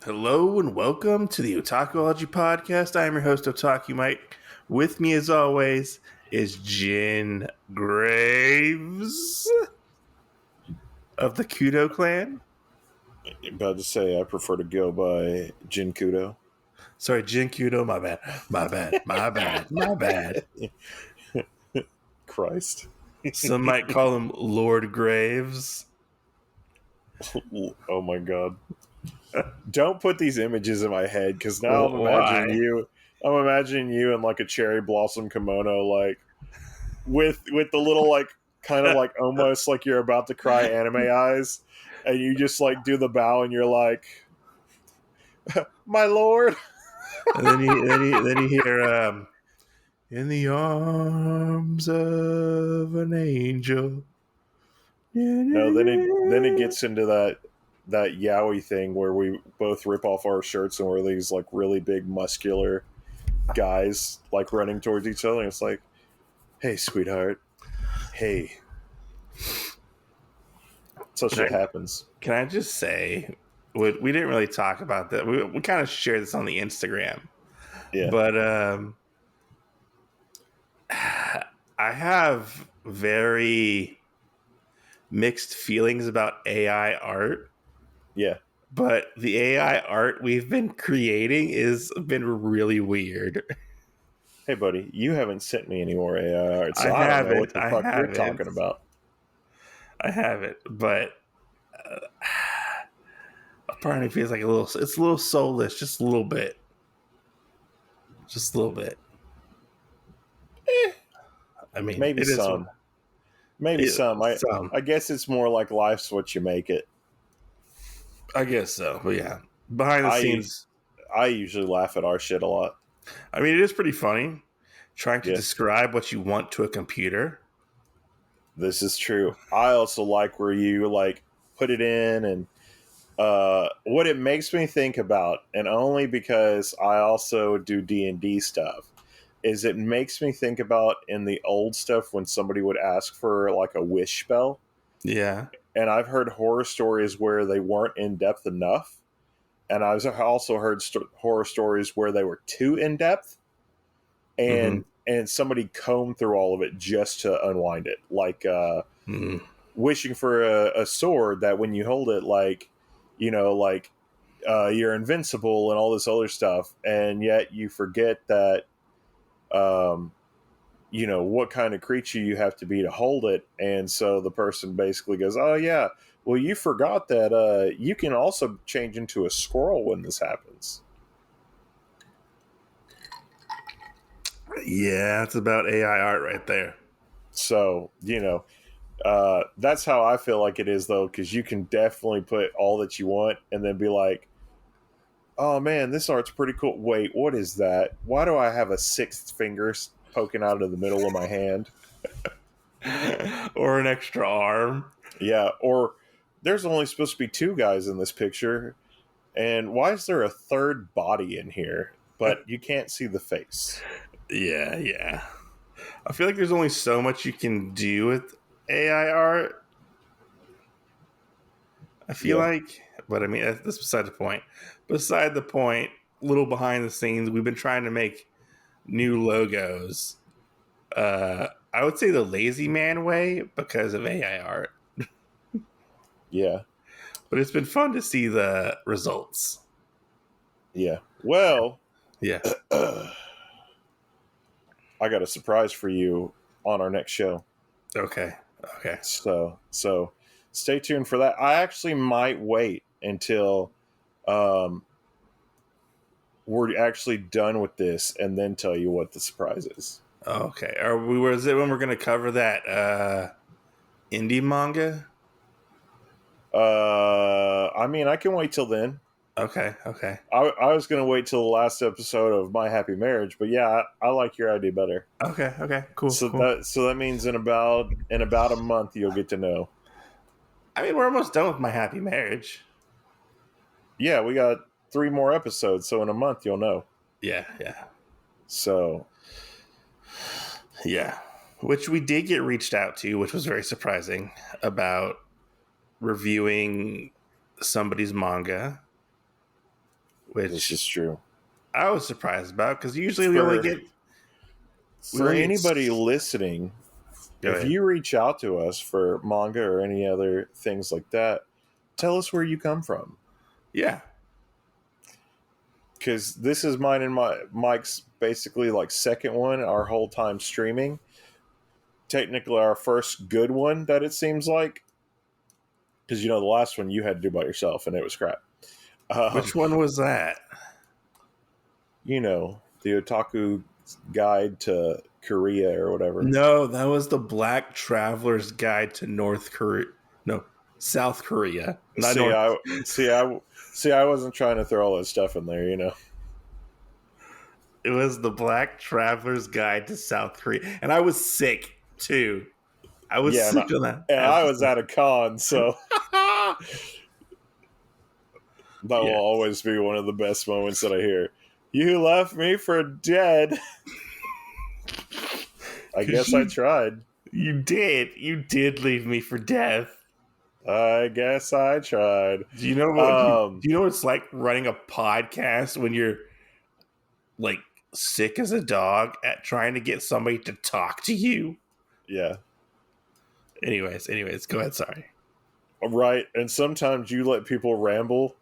Hello and welcome to the Otakuology Podcast. I am your host, Otaku Mike. With me, as always, is Jin Graves of the Kudo clan. About to say, I prefer to go by Jin Kudo. Sorry, Jin Kudo. My bad. Christ. Some might call him Lord Graves. Oh my god. Don't put these images in my head, because now I'm Why? imagining you in like a cherry blossom kimono, like with the little like kind of like almost like you're about to cry anime eyes, and you just like do the bow and you're like, my lord. And then you hear in the arms of an angel. No, then it gets into that yaoi thing where we both rip off our shirts and we're these like really big muscular guys like running towards each other. And it's like, hey, sweetheart, hey. So shit happens. Can I just say, we didn't really talk about that. We kind of shared this on the Instagram. Yeah. But I have very mixed feelings about AI art. Yeah. But the AI art we've been creating has been really weird. Hey, buddy, you haven't sent me any more AI art, so I I don't know what haven't. the fuck you're talking about. I haven't, but a part of me feels like it's a little soulless, just a little bit. Just a little bit. I mean, Maybe it is some. Maybe some. I guess it's more like life's what you make it. I guess so. But yeah, behind the scenes, I usually laugh at our shit a lot. I mean, it is pretty funny trying to describe what you want to a computer. This is true. I also like where you like put it in, and what it makes me think about, and only because I also do D&D stuff, is it makes me think about in the old stuff when somebody would ask for like a wish spell. Yeah. And I've heard horror stories where they weren't in depth enough. And I've also heard horror stories where they were too in depth, and somebody combed through all of it just to unwind it, like wishing for a sword that when you hold it, like you're invincible and all this other stuff, and yet you forget that what kind of creature you have to be to hold it. And so the person basically goes, oh yeah, well, you forgot that you can also change into a squirrel when this happens. Yeah, it's about AI art right there. So, that's how I feel like it is, though, because you can definitely put all that you want and then be like, oh man, this art's pretty cool. Wait, what is that? Why do I have a sixth finger poking out of the middle of my hand? Or an extra arm. Yeah, or there's only supposed to be two guys in this picture, and why is there a third body in here, but you can't see the face? Yeah. I feel like there's only so much you can do with AI art. I feel like, but I mean, that's beside the point. Beside the point, little behind the scenes, we've been trying to make new logos. I would say the lazy man way because of AI art. Yeah. But it's been fun to see the results. Yeah. Well, yeah. I got a surprise for you on our next show. Okay. So stay tuned for that. I actually might wait until we're actually done with this and then tell you what the surprise is. Okay. Was it when we're going to cover that indie manga? I mean, I can wait till then. Okay. I was going to wait till the last episode of My Happy Marriage, but yeah, I like your idea better. Okay. Cool. So cool. that means in about a month you'll get to know. I mean, we're almost done with My Happy Marriage. Yeah, we got 3 more episodes, so in a month you'll know. Yeah. So, yeah, which we did get reached out to, which was very surprising, about reviewing somebody's manga. which This is true. I was surprised about because usually for anybody listening, Go if ahead. you reach out to us for manga or any other things like that, tell us where you come from. Yeah. Because this is mine and Mike's basically like second one our whole time streaming. Technically our first good one that it seems like. Because the last one you had to do by yourself and it was crap. Which one was that? The Otaku Guide to Korea or whatever. No, that was the Black Traveler's Guide to North Korea. No, South Korea. Not I wasn't trying to throw all that stuff in there, It was the Black Traveler's Guide to South Korea. And I was sick, too. I was sick on that. And I was at a con, so that will always be one of the best moments that I hear. You left me for dead. I guess I tried. You did. You did leave me for death. I guess I tried. Do you know what? Do you know what it's like running a podcast when you're like sick as a dog at trying to get somebody to talk to you? Yeah. Anyways, go ahead. Sorry. Right, and sometimes you let people ramble,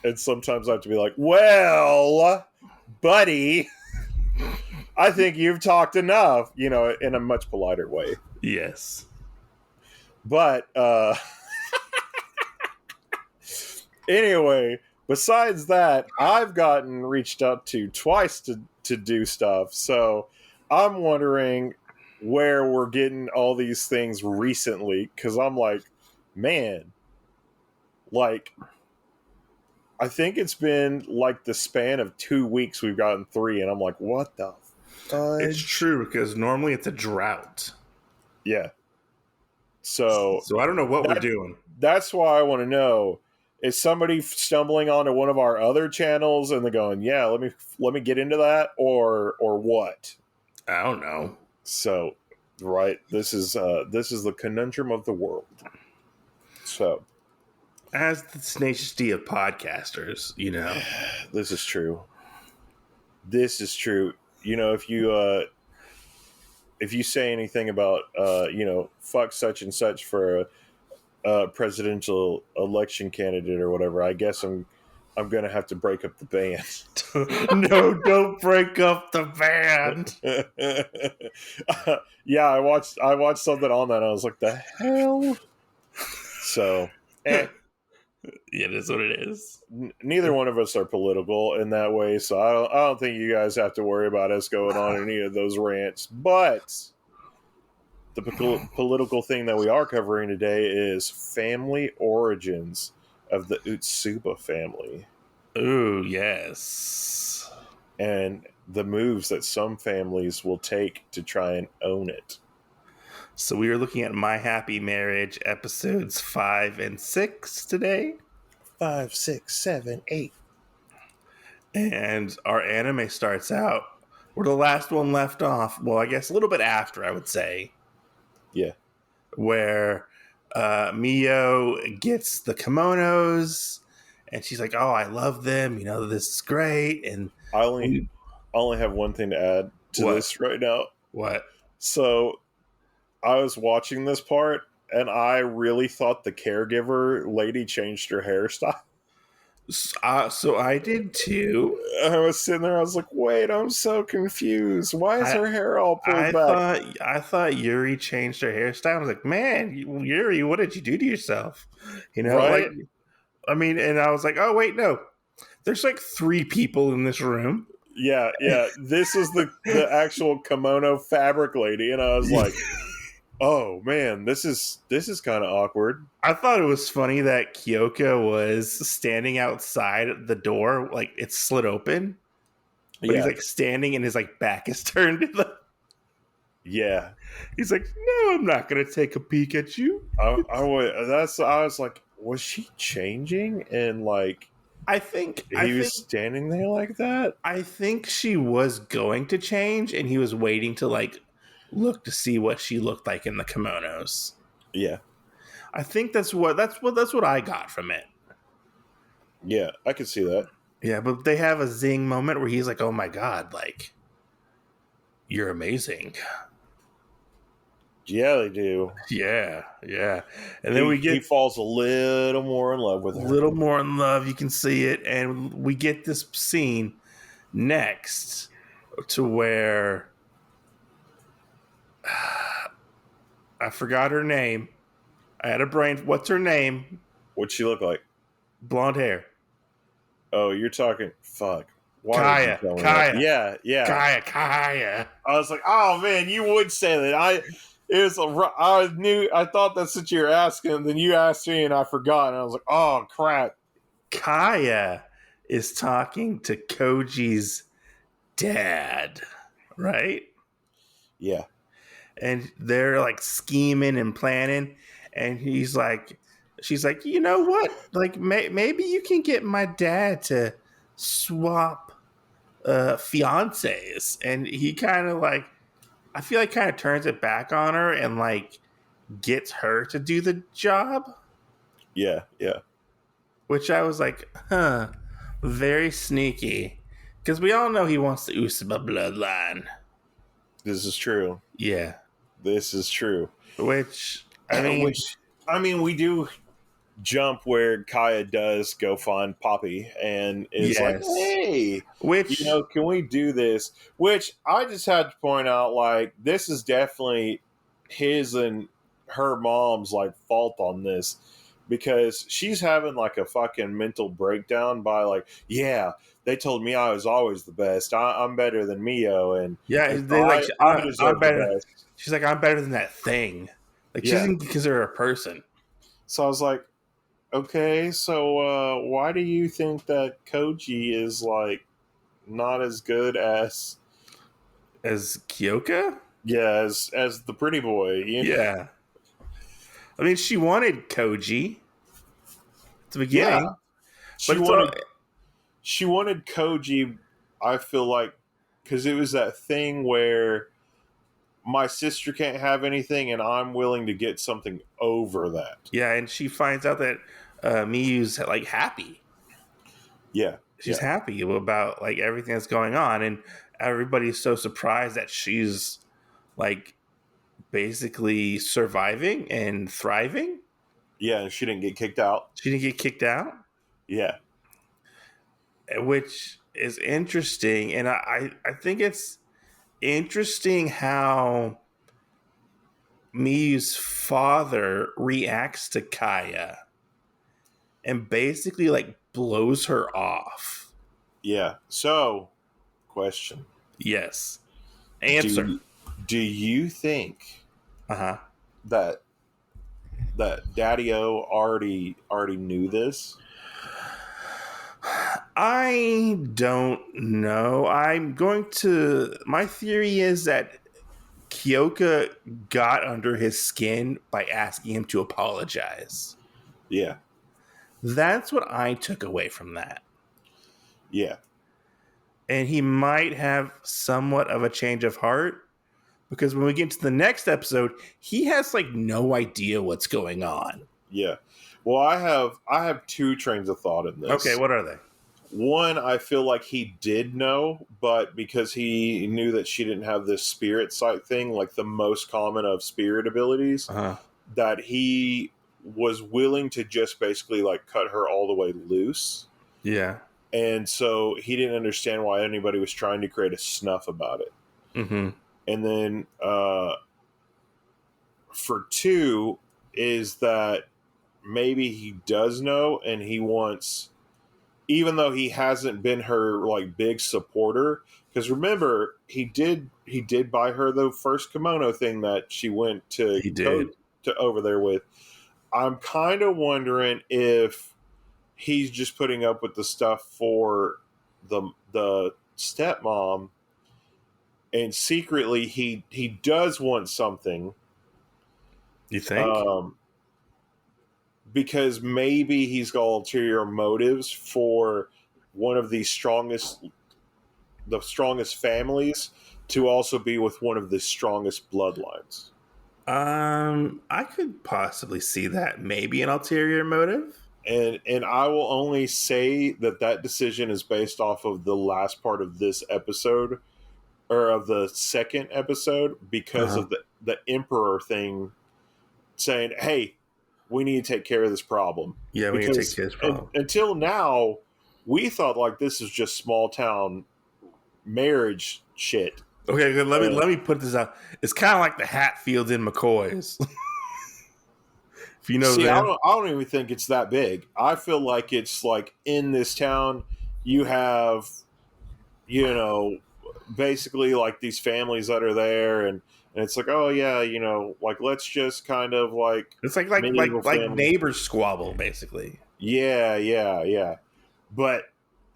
and sometimes I have to be like, "Well, buddy, I think you've talked enough," in a much politer way. Yes. But anyway, besides that, I've gotten reached out to twice to do stuff. So I'm wondering where we're getting all these things recently, because I'm like, man, like, I think it's been like the span of 2 weeks we've gotten 3, and I'm like, what the fudge? It's true, because normally it's a drought. Yeah. So I don't know what we're doing. That's why I want to know, is somebody stumbling onto one of our other channels and they're going, yeah, let me get into that, or what? I don't know. So, right, this is the conundrum of the world. So, as the tenacious D of podcasters, this is true. If you say anything about fuck such and such for a presidential election candidate or whatever, I guess I'm gonna have to break up the band. No, don't break up the band. Yeah, I watched something on that and I was like, the hell? So Yeah, it is what it is. Neither one of us are political in that way, so I don't think you guys have to worry about us going on any of those rants. But the political thing that we are covering today is family origins of the Utsuba family. Ooh, yes. And the moves that some families will take to try and own it. So we are looking at My Happy Marriage episodes 5 and 6 today. 5, 6, 7, 8. And our anime starts out where the last one left off. Well, I guess a little bit after, I would say. Yeah. Where Miyo gets the kimonos and she's like, oh, I love them. This is great. And I only have one thing to add to this right now. What? So I was watching this part, and I really thought the caregiver lady changed her hairstyle. So I did too. I was sitting there, I was like, wait, I'm so confused. Why is her hair all pulled back? I thought Yuri changed her hairstyle. I was like, man, Yuri, what did you do to yourself? Right? And I was like, oh, wait, no. There's like 3 people in this room. Yeah. This is the actual kimono fabric lady, and I was like, oh man, this is kind of awkward. I thought it was funny that Kiyoka was standing outside the door, like it's slid open, but he's like standing and his like back is turned to the. Yeah, he's like, no, I'm not gonna take a peek at you. I was like, was she changing? And like, I think he was standing there like that. I think she was going to change, and he was waiting to like look to see what she looked like in the kimonos. Yeah, I think that's what I got from it. Yeah, I could see that. Yeah, but they have a zing moment where he's like, "Oh my god, like you're amazing." Yeah, they do. Yeah, yeah. And then we He get falls a little more in love with a her. little more in love. You can see it, and we get this scene next to where I forgot her name. I had a brain. What's her name? What'd she look like? Blonde hair. Oh, you're talking. Fuck. Why did you Kaya. tell me that? Kaya. Yeah, yeah. Kaya. I was like, oh man, you would say that. I thought that's what you were asking. And then you asked me, and I forgot. And I was like, oh crap. Kaya is talking to Koji's dad, right? Yeah, And they're like scheming and planning. And she's like, you know what? Like, maybe you can get my dad to swap fiancés. And he kind of like, I feel like kind of turns it back on her and like gets her to do the job, yeah, yeah. which I was like, huh, very sneaky. Because we all know he wants the Usama bloodline. This is true. Yeah. This is true. Which, I mean, Which, I mean, we do jump where Kaya does go find Poppy and is like, yes. hey, Which, can we do this? Which I just had to point out, like, this is definitely his and her mom's like fault on this, because she's having like a fucking mental breakdown by like, yeah, they told me I was always the best. I'm better than Miyo, and yeah, so they like, I I'm deserve the better. best. She's like, I'm better than that thing. Like, she Yeah. doesn't consider her a person. So I was like, okay, so why do you think that Koji is like not as good as As Kiyoka? as the pretty boy? Yeah. I mean, she wanted Koji at the Yeah, beginning, she but it's all, wanted Koji. I feel like because it was that thing where my sister can't have anything, and I'm willing to get something over that. yeah, and she finds out that Miyu's like happy. Yeah, She's yeah, happy about like everything that's going on, and everybody's so surprised that she's like basically surviving and thriving. yeah. And she didn't get kicked out. She didn't get kicked out, Yeah, which is interesting, and I think it's interesting how Miyu's father reacts to Kaya and basically like blows her off. yeah. So, question: Yes. Do Answer. do you think Uh-huh. that Daddy-O already knew this? I don't know. My theory is that Kiyoka got under his skin by asking him to apologize. Yeah, That's what I took away from that. yeah, And he might have somewhat of a change of heart because when we get to the next episode, he has like no idea what's going on. yeah. Well, I have two trains of thought in this. Okay, what are they? One, I feel like he did know, but because he knew that she didn't have this spirit sight thing, like the most common of spirit abilities, Uh-huh. that he was willing to just basically like cut her all the way loose. Yeah. And so he didn't understand why anybody was trying to create a snuff about it. Mm-hmm. And then for two is that maybe he does know and he wants, even though he hasn't been her like big supporter, because remember he did buy her the first kimono thing that she went to He did. to over there with. I'm kind of wondering if he's just putting up with the stuff for the stepmom, and secretly he does want something. You think? Because maybe he's got ulterior motives for one of the strongest families to also be with one of the strongest bloodlines. I could possibly see that. Maybe an ulterior motive. and I will only say that decision is based off of the last part of this episode, or of the second episode, because of the emperor thing, saying, "Hey, we need to take care of this problem." Yeah, we need to take care of this problem. Until now, we thought like this is just small town marriage shit. Okay, let me put this out. It's kind of like the Hatfields in McCoy's. If you know See, them. I don't even think it's that big. I feel like it's like in this town, you have, you know, basically like these families that are there, and it's like, oh yeah, you know, like let's just kind of like It's like neighbors squabble, basically. Yeah. But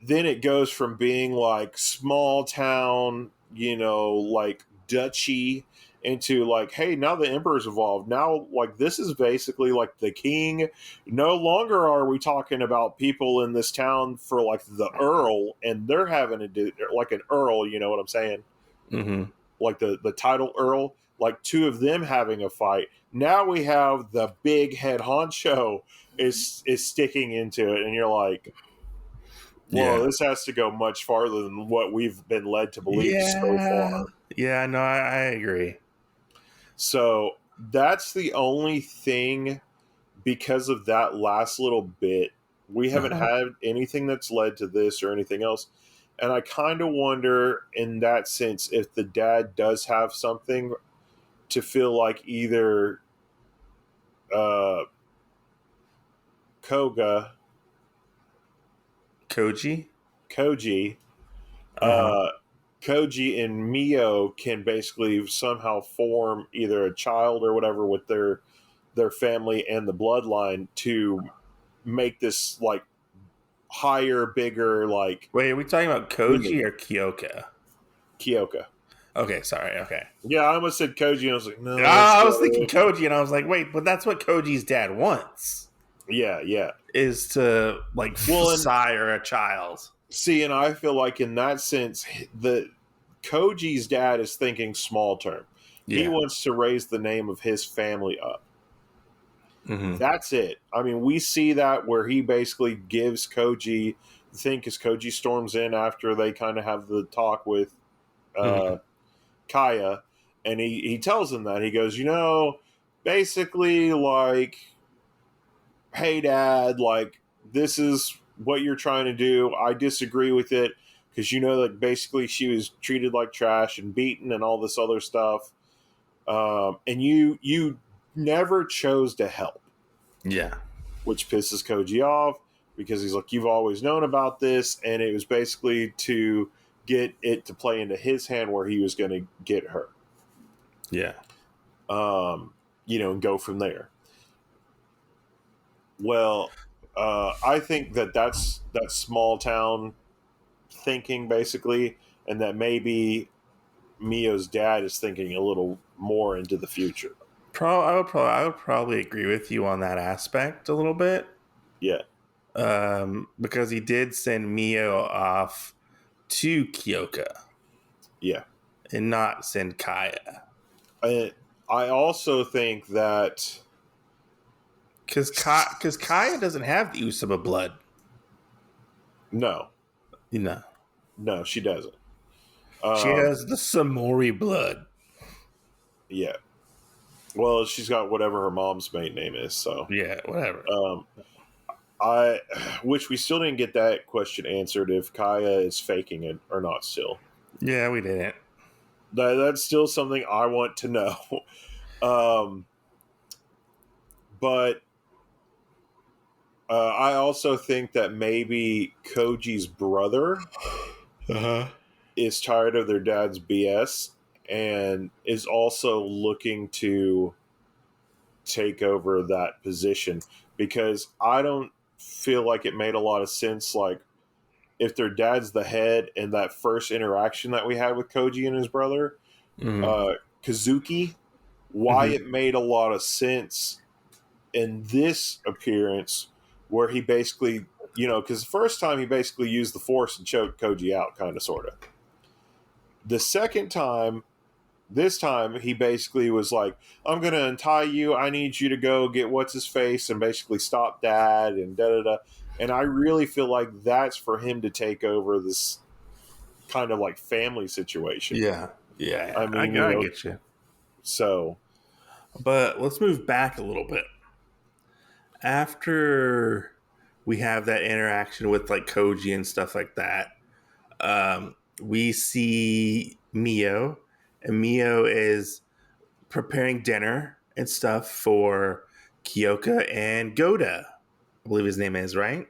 then it goes from being like small town, you know, like duchy, into like, hey, now the emperor's evolved. Now, like, this is basically like the king. No longer are we talking about people in this town for like the earl, and they're having to do like an earl. You know what I'm saying? Mm-hmm. Like the title earl. Like two of them having a fight. Now we have the big head honcho is sticking into it, and you're like, well, this has to go much farther than what we've been led to believe so far. Yeah, no, I agree. So that's the only thing, because of that last little bit. We haven't had anything that's led to this or anything else. And I kind of wonder, in that sense, if the dad does have something to feel like either Koji Koji and Miyo can basically somehow form either a child or whatever with their family and the bloodline to make this like higher, bigger, like. Wait, are we talking about Koji or Kiyoka? Kiyoka. Okay, sorry. Okay. Yeah, I almost said Koji, and I was like, no. I was thinking Koji, and I was like, wait, but that's what Koji's dad wants. Yeah. Is to like sire a child. See, and I feel like in that sense, the Koji's dad is thinking small term. Yeah. He wants to raise the name of his family up. Mm-hmm. That's it. I mean, we see that where he basically gives Koji the thing, because Koji storms in after they kind of have the talk with Kaya, and he tells him that. He goes, you know, basically like, hey, Dad, like, this is what you're trying to do. I disagree with it, because you know that basically she was treated like trash and beaten and all this other stuff, and you never chose to help. Yeah, which pisses Koji off, because he's like, you've always known about this, and it was basically to get it to play into his hand where he was going to get her. Yeah, you know, and go from there. Well, I think that's small town thinking, basically, and that maybe Miyo's dad is thinking a little more into the future. I would probably agree with you on that aspect a little bit. Yeah. Because he did send Miyo off to Kiyoka. Yeah. And not send Kaya. I also think that because Kaya doesn't have the Usama blood. No, she doesn't. She has the Saimori blood. Yeah. Well, she's got whatever her mom's maiden name is. So yeah, whatever. Which we still didn't get that question answered, if Kaya is faking it or not. Still. Yeah, we didn't. That's still something I want to know. But I also think that maybe Koji's brother is tired of their dad's BS and is also looking to take over that position, because I don't feel like it made a lot of sense. Like, if their dad's the head, in that first interaction that we had with Koji and his brother, Kazuki, why it made a lot of sense in this appearance, where he basically, you know, because the first time he basically used the force and choked Koji out, kind of, sort of. The second time, this time he basically was like, I'm going to untie you. I need you to go get what's his face and basically stop dad and da da da. And I really feel like that's for him to take over this kind of like family situation. Yeah. I mean, I get you. so. But let's move back a little bit. After we have that interaction with like Koji and stuff like that, we see Miyo, and Miyo is preparing dinner and stuff for Kiyoka and Goda. I believe his name is, right?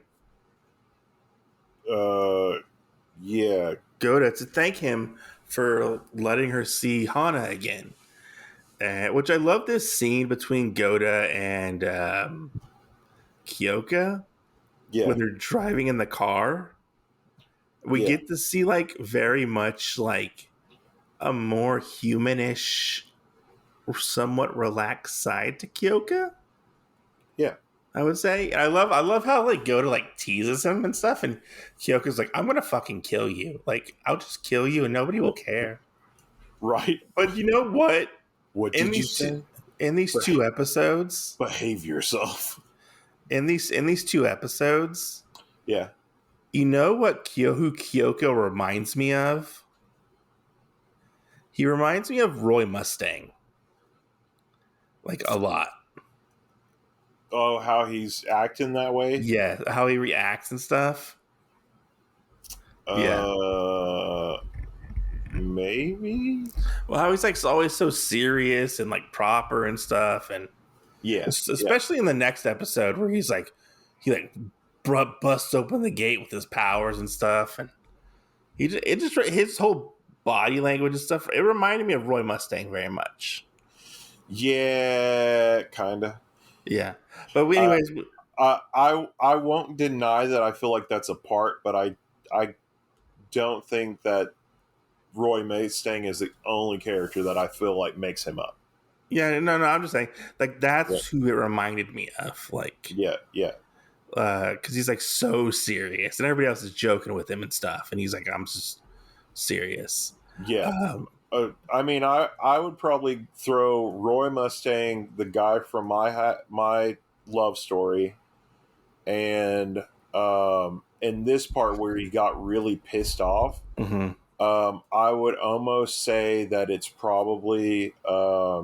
Yeah. Goda, to thank him for letting her see Hana again. Which I love this scene between Goda and Kiyoka Yeah. when they're driving in the car. We Yeah. get to see like very much like a more humanish, somewhat relaxed side to Kiyoka. Yeah. I would say. I love how like Goda like teases him and stuff, and Kyoko's like, I'm gonna fucking kill you. Like, I'll just kill you and nobody will care. Right. But you know what? What In did you these say? in these two episodes, Behave yourself. in these two episodes, Yeah. you know what who Kyoko reminds me of? He reminds me of Roy Mustang. Like a lot. Oh, how he's acting that way? Yeah, how he reacts and stuff. Yeah. Maybe. Well, how he's like always so serious and like proper and stuff, and Yeah. especially in the next episode where he like busts open the gate with his powers and stuff, and it just his whole body language and stuff. It reminded me of Roy Mustang very much. Yeah, kinda. Yeah, but anyways, I won't deny that I feel like that's a part, but I don't think that Roy Mustang is the only character that I feel like makes him up. yeah, no, I'm just saying like that's who it reminded me of, like Yeah. because he's like so serious, and everybody else is joking with him and stuff, and he's like, I'm just serious. Yeah. I mean, I would probably throw Roy Mustang, the guy from my love story, and in this part where he got really pissed off, Mm-hmm. I would almost say that it's probably like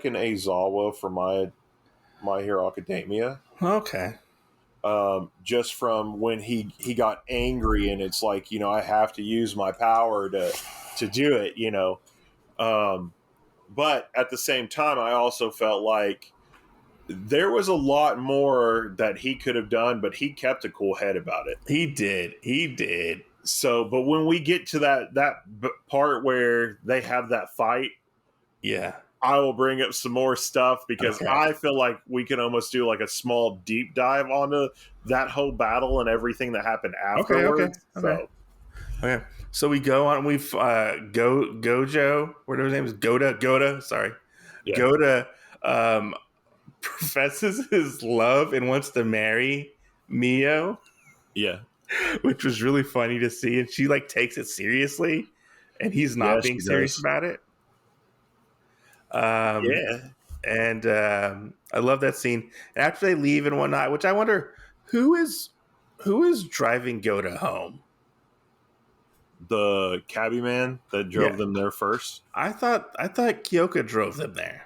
an Aizawa for My Hero Academia. Okay. Just from when he got angry, and it's like, I have to use my power to do it, but at the same time I also felt like there was a lot more that he could have done, but he kept a cool head about it. He did. So, but when we get to that part where they have that fight, Yeah, I will bring up some more stuff, because I feel like we can almost do like a small deep dive onto that whole battle and everything that happened afterwards. Okay. So we go on. We've Gojo. Whatever his name is, Goda. Sorry, Yeah. Goda professes his love and wants to marry Miyo, Yeah. which was really funny to see. And she like takes it seriously, and he's not being serious about it. Yeah. And I love that scene. And after they leave and whatnot, which I wonder who is driving Goda home. The cabbie man that drove them there first. I thought Kiyoka drove them there.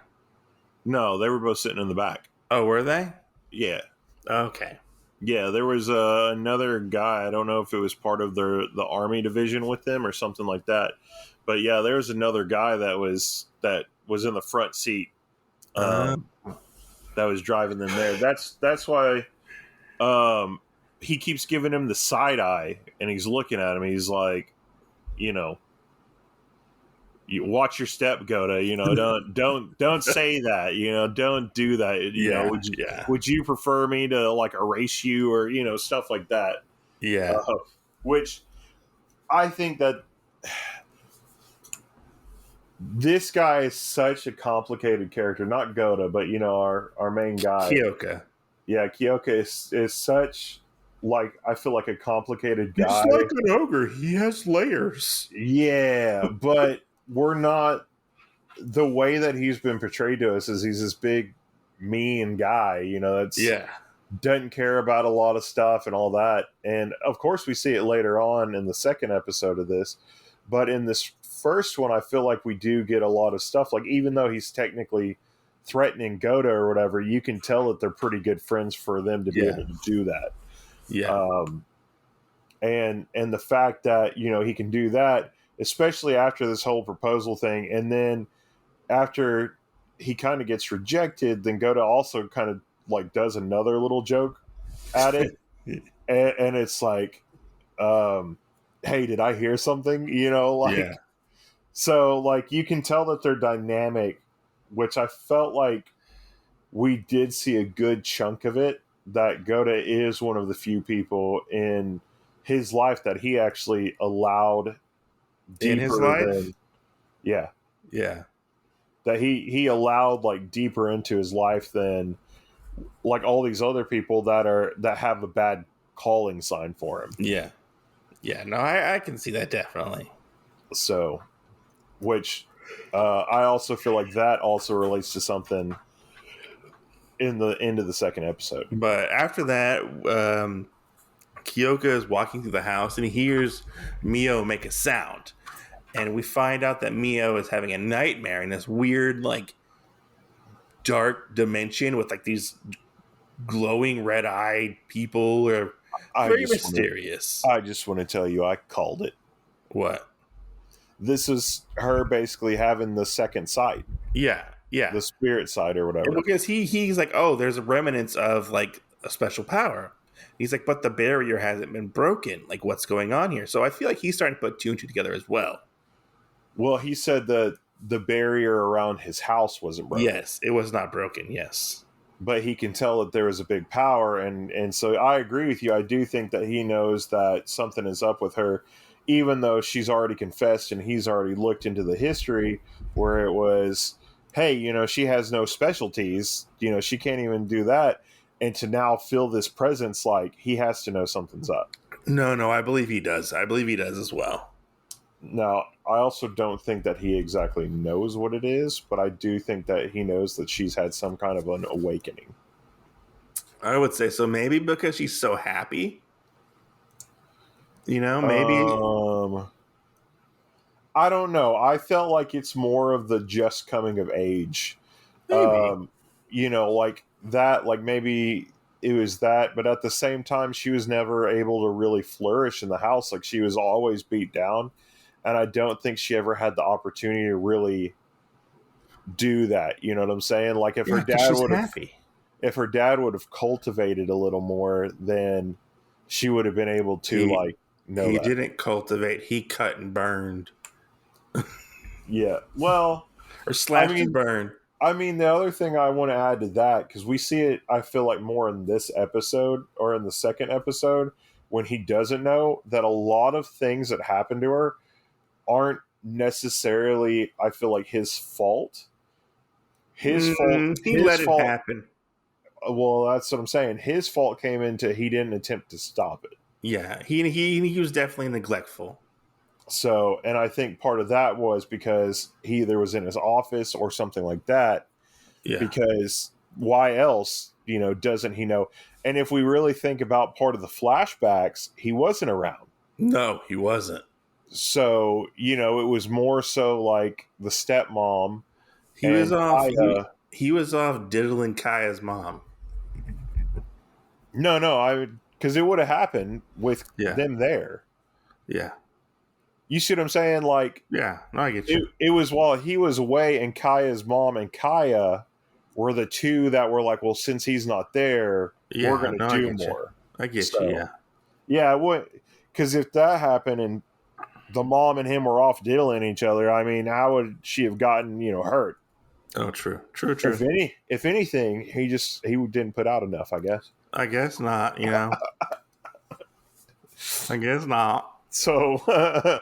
No, they were both sitting in the back. Oh, were they? Yeah. Okay. Yeah, there was another guy. I don't know if it was part of the army division with them or something like that. But yeah, there was another guy that was in the front seat that was driving them there. That's why he keeps giving him the side eye, and he's looking at him. He's like, you watch your step, Goda. Don't say that. Don't do that. Would you prefer me to like erase you or stuff like that? Yeah. Which I think that this guy is such a complicated character. Not Goda, but our main guy, Kiyoka. Yeah, Kiyoka is such like I feel like a complicated He's guy. like an ogre. He has layers. Yeah, but we're not. The way that he's been portrayed to us is he's this big, mean guy. You know, that's Yeah. doesn't care about a lot of stuff and all that. And of course, we see it later on in the second episode of this. But in this first one, I feel like we do get a lot of stuff. Like, even though he's technically threatening Goda or whatever, you can tell that they're pretty good friends for them to be able to do that. Yeah. And the fact that, you know, he can do that, especially after this whole proposal thing, and then after he kind of gets rejected, then Goda also kind of like does another little joke at it, and it's like, hey, did I hear something? You know, like, so like you can tell that they're dynamic, which I felt like we did see a good chunk of it, that Goda is one of the few people in his life that he actually allowed deeper in his life. than, yeah, that he allowed like deeper into his life than like all these other people that have a bad calling sign for him. Yeah. No, I can see that definitely. So, which I also feel like that also relates to something in the end of the second episode. But after that, Kiyoka is walking through the house and he hears Miyo make a sound. And we find out that Miyo is having a nightmare in this weird, like, dark dimension with, like, these glowing red-eyed people. Or very mysterious. I just want to tell you, I called it. What? This is her basically having the second sight. Yeah. The spirit side or whatever. Because he's like, oh, there's a remnants of, like, a special power. He's like, but the barrier hasn't been broken. Like, what's going on here? So I feel like he's starting to put two and two together as well. Well, he said that the barrier around his house wasn't broken. Yes, it was not broken, yes. But he can tell that there was a big power, and so I agree with you. I do think that he knows that something is up with her, even though she's already confessed and he's already looked into the history where it was, hey, you know, she has no specialties. You know, she can't even do that. And to now feel this presence, like, he has to know something's up. No, I believe he does. I believe he does as well. Now, I also don't think that he exactly knows what it is, but I do think that he knows that she's had some kind of an awakening. I would say so. Maybe because she's so happy. You know, maybe. I don't know. I felt like it's more of the just coming of age. Maybe. You know, like that, like maybe it was that, but at the same time, she was never able to really flourish in the house. Like, she was always beat down. And I don't think she ever had the opportunity to really do that. You know what I'm saying? Like, if her dad would have cultivated a little more, then she would have been able to know. He didn't cultivate. He cut and burned. Yeah. Well, or slashed and burned. I mean, the other thing I want to add to that, because we see it, I feel like, more in this episode or in the second episode, when he doesn't know, that a lot of things that happen to her aren't necessarily, I feel like, his fault. He let it happen. Well, that's what I'm saying. His fault came into he didn't attempt to stop it. Yeah, he was definitely neglectful. So, and I think part of that was because he either was in his office or something like that. Yeah. Because why else, you know, doesn't he know? And if we really think about part of the flashbacks, he wasn't around. No, he wasn't. So, you know, it was more so like the stepmom. He was off. He was off diddling Kaya's mom. No, because it would have happened with them there. Yeah. You see what I'm saying? Like, yeah, no, I get you. It was while he was away, and Kaya's mom and Kaya were the two that were like, well, since he's not there, we're going to do more. I get you, yeah. Yeah, because if that happened and the mom and him were off diddling each other, I mean, how would she have gotten, you know, hurt? Oh, true. If anything, he didn't put out enough, I guess. I guess not, you know. I guess not. So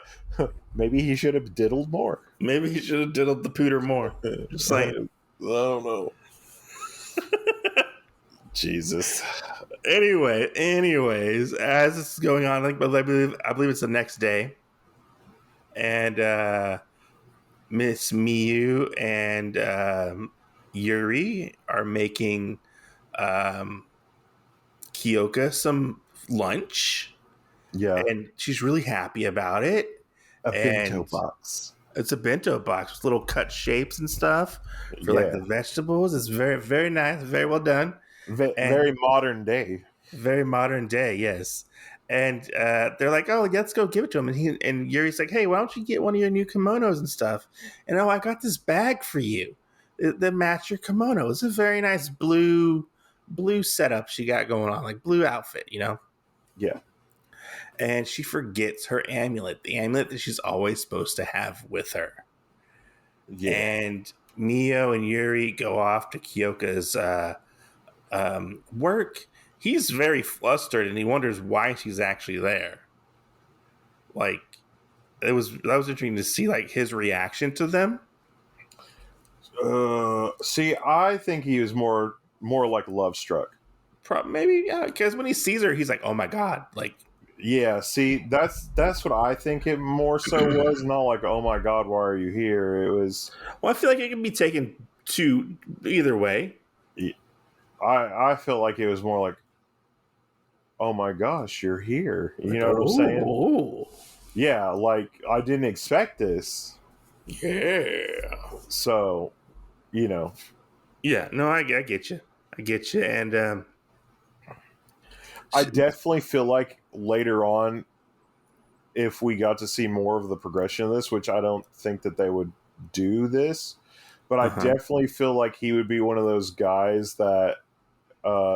maybe he should have diddled more. Maybe he should have diddled the pooter more. Just saying. I don't know. Jesus. Anyways, as this is going on, like, but I believe it's the next day, and Miss Miyu and Yuri are making um, Kiyoka some lunch, Yeah. and she's really happy about it. A bento And box. it's a bento box with little cut shapes and stuff for like Yeah. the vegetables. It's very, very nice, very well done, and Very modern day. very modern day. Yes. And they're like, "Oh, let's go give it to him." And Yuri's like, "Hey, why don't you get one of your new kimonos and stuff?" And I got this bag for you that match your kimono. It's a very nice blue setup she got going on, like blue outfit, you know. Yeah. And she forgets her amulet, the amulet that she's always supposed to have with her. Yeah. And Miyo and Yuri go off to Kiyoka's work. He's very flustered and he wonders why she's actually there. Like, that was interesting to see like his reaction to them. See, I think he was more like love struck. Maybe, yeah, because when he sees her, he's like, "Oh my god!" Like, Yeah, see, that's what I think it more so was. Not like, oh my god, why are you here? It was. well, I feel like it can be taken to either way. I feel like it was more like, oh my gosh, you're here. You Like, know what I'm saying? oh, Yeah, like I didn't expect this. yeah, So, you know, yeah. No, I get you. I get you. And I definitely feel like later on, if we got to see more of the progression of this, which I don't think that they would do this, but I definitely feel like he would be one of those guys that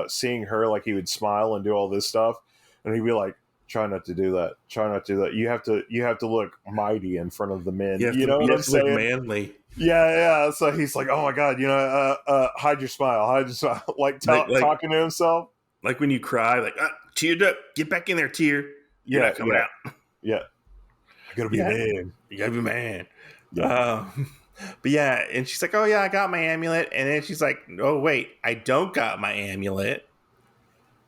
seeing her, like he would smile and do all this stuff, and he'd be like, "Try not to do that. Try not to do that. You have to look mighty in front of the men. You know what I'm saying? Look manly. Yeah. So he's like, "Oh my god, hide your smile, like, talking to himself. Like when you cry, like teared up, get back in there, tear. You're not coming out. Yeah, I gotta be a man. You gotta be a man. Yeah. But yeah, and she's like, "Oh yeah, I got my amulet," and then she's like, "Oh wait, I don't got my amulet,"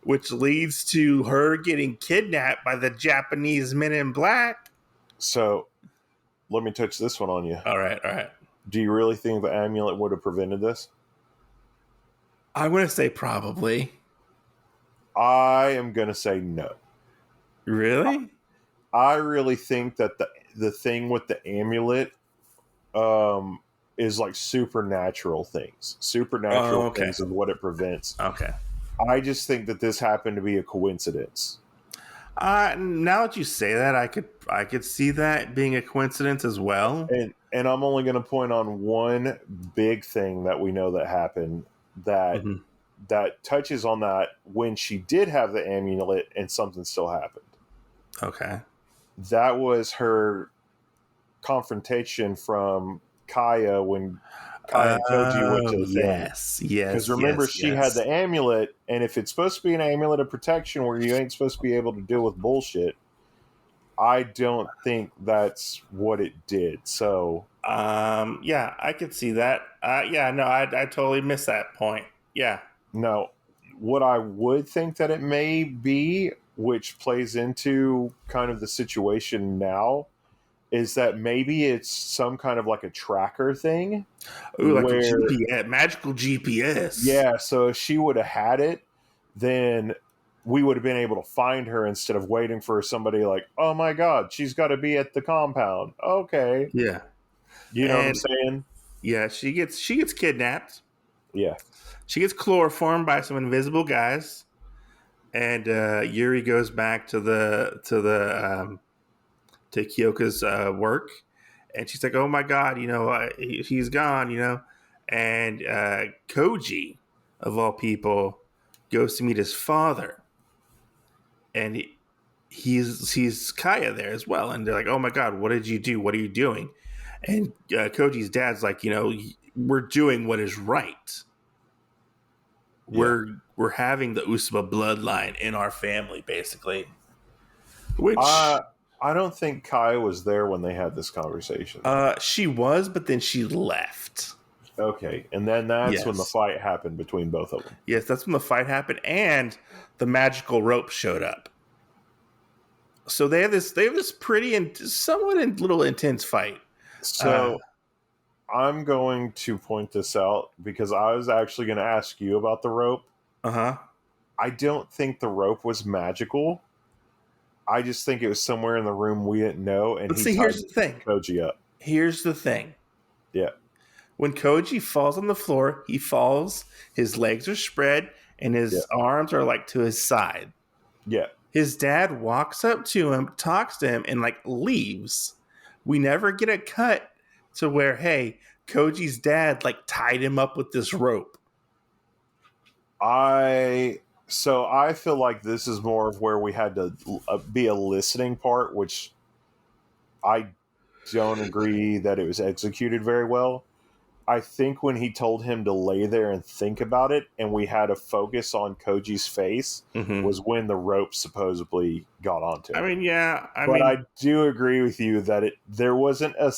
which leads to her getting kidnapped by the Japanese men in black. So let me touch this one on you. All right. Do you really think the amulet would have prevented this? I'm gonna say probably. I am gonna say no. Really? I really think that the thing with the amulet is like supernatural things things of what it prevents. Okay. I just think that this happened to be a coincidence. Now that you say that, I could see that being a coincidence as well. And I'm only going to point on one big thing that we know that happened that that touches on that when she did have the amulet and something still happened. Okay. That was her confrontation from Kaya when Kaya and Koji went to the thing. Yes. Because remember, she had the amulet, and if it's supposed to be an amulet of protection where you ain't supposed to be able to deal with bullshit, I don't think that's what it did. So, yeah, I could see that. I totally missed that point. Yeah. no, what I would think that it may be, which plays into kind of the situation now, is that maybe it's some kind of like a tracker thing. Ooh, like a GPS, magical GPS. Yeah, so if she would have had it, then we would have been able to find her instead of waiting for somebody like, oh my god, she's got to be at the compound. Okay. Yeah. You know what I'm saying? Yeah, she gets kidnapped. Yeah. She gets chloroformed by some invisible guys. And Yuri goes back to Kiyoka's work, and she's like, "Oh my god, he's gone," And Koji, of all people, goes to meet his father, and he's Kaya there as well, and they're like, "Oh my god, what did you do? What are you doing?" And Koji's dad's like, "We're doing what is right. We're having the Usuma bloodline in our family, basically." Which I don't think Kaya was there when they had this conversation. She was, but then she left. Okay, and then that's when the Yes. fight happened between both of them. Yes, that's when the fight happened, and the magical rope showed up. So they have this pretty and somewhat little intense fight. So I'm going to point this out because I was actually going to ask you about the rope. Uh-huh. I don't think the rope was magical. I just think it was somewhere in the room we didn't know, and But he see, tied here's the thing. Koji up. Here's the thing. Yeah, When Koji falls on the floor, he falls, his legs are spread, and yeah, his arms are like to his side. yeah. His dad walks up to him, talks to him, and like leaves. We never get a cut to where, hey, Koji's dad like tied him up with this rope. I feel like this is more of where we had to be a listening part, which I don't agree that it was executed very well. I think when he told him to lay there and think about it, and we had to focus on Koji's face, Mm-hmm. was when the rope supposedly got onto I him. mean, yeah, But I do agree with you that there wasn't a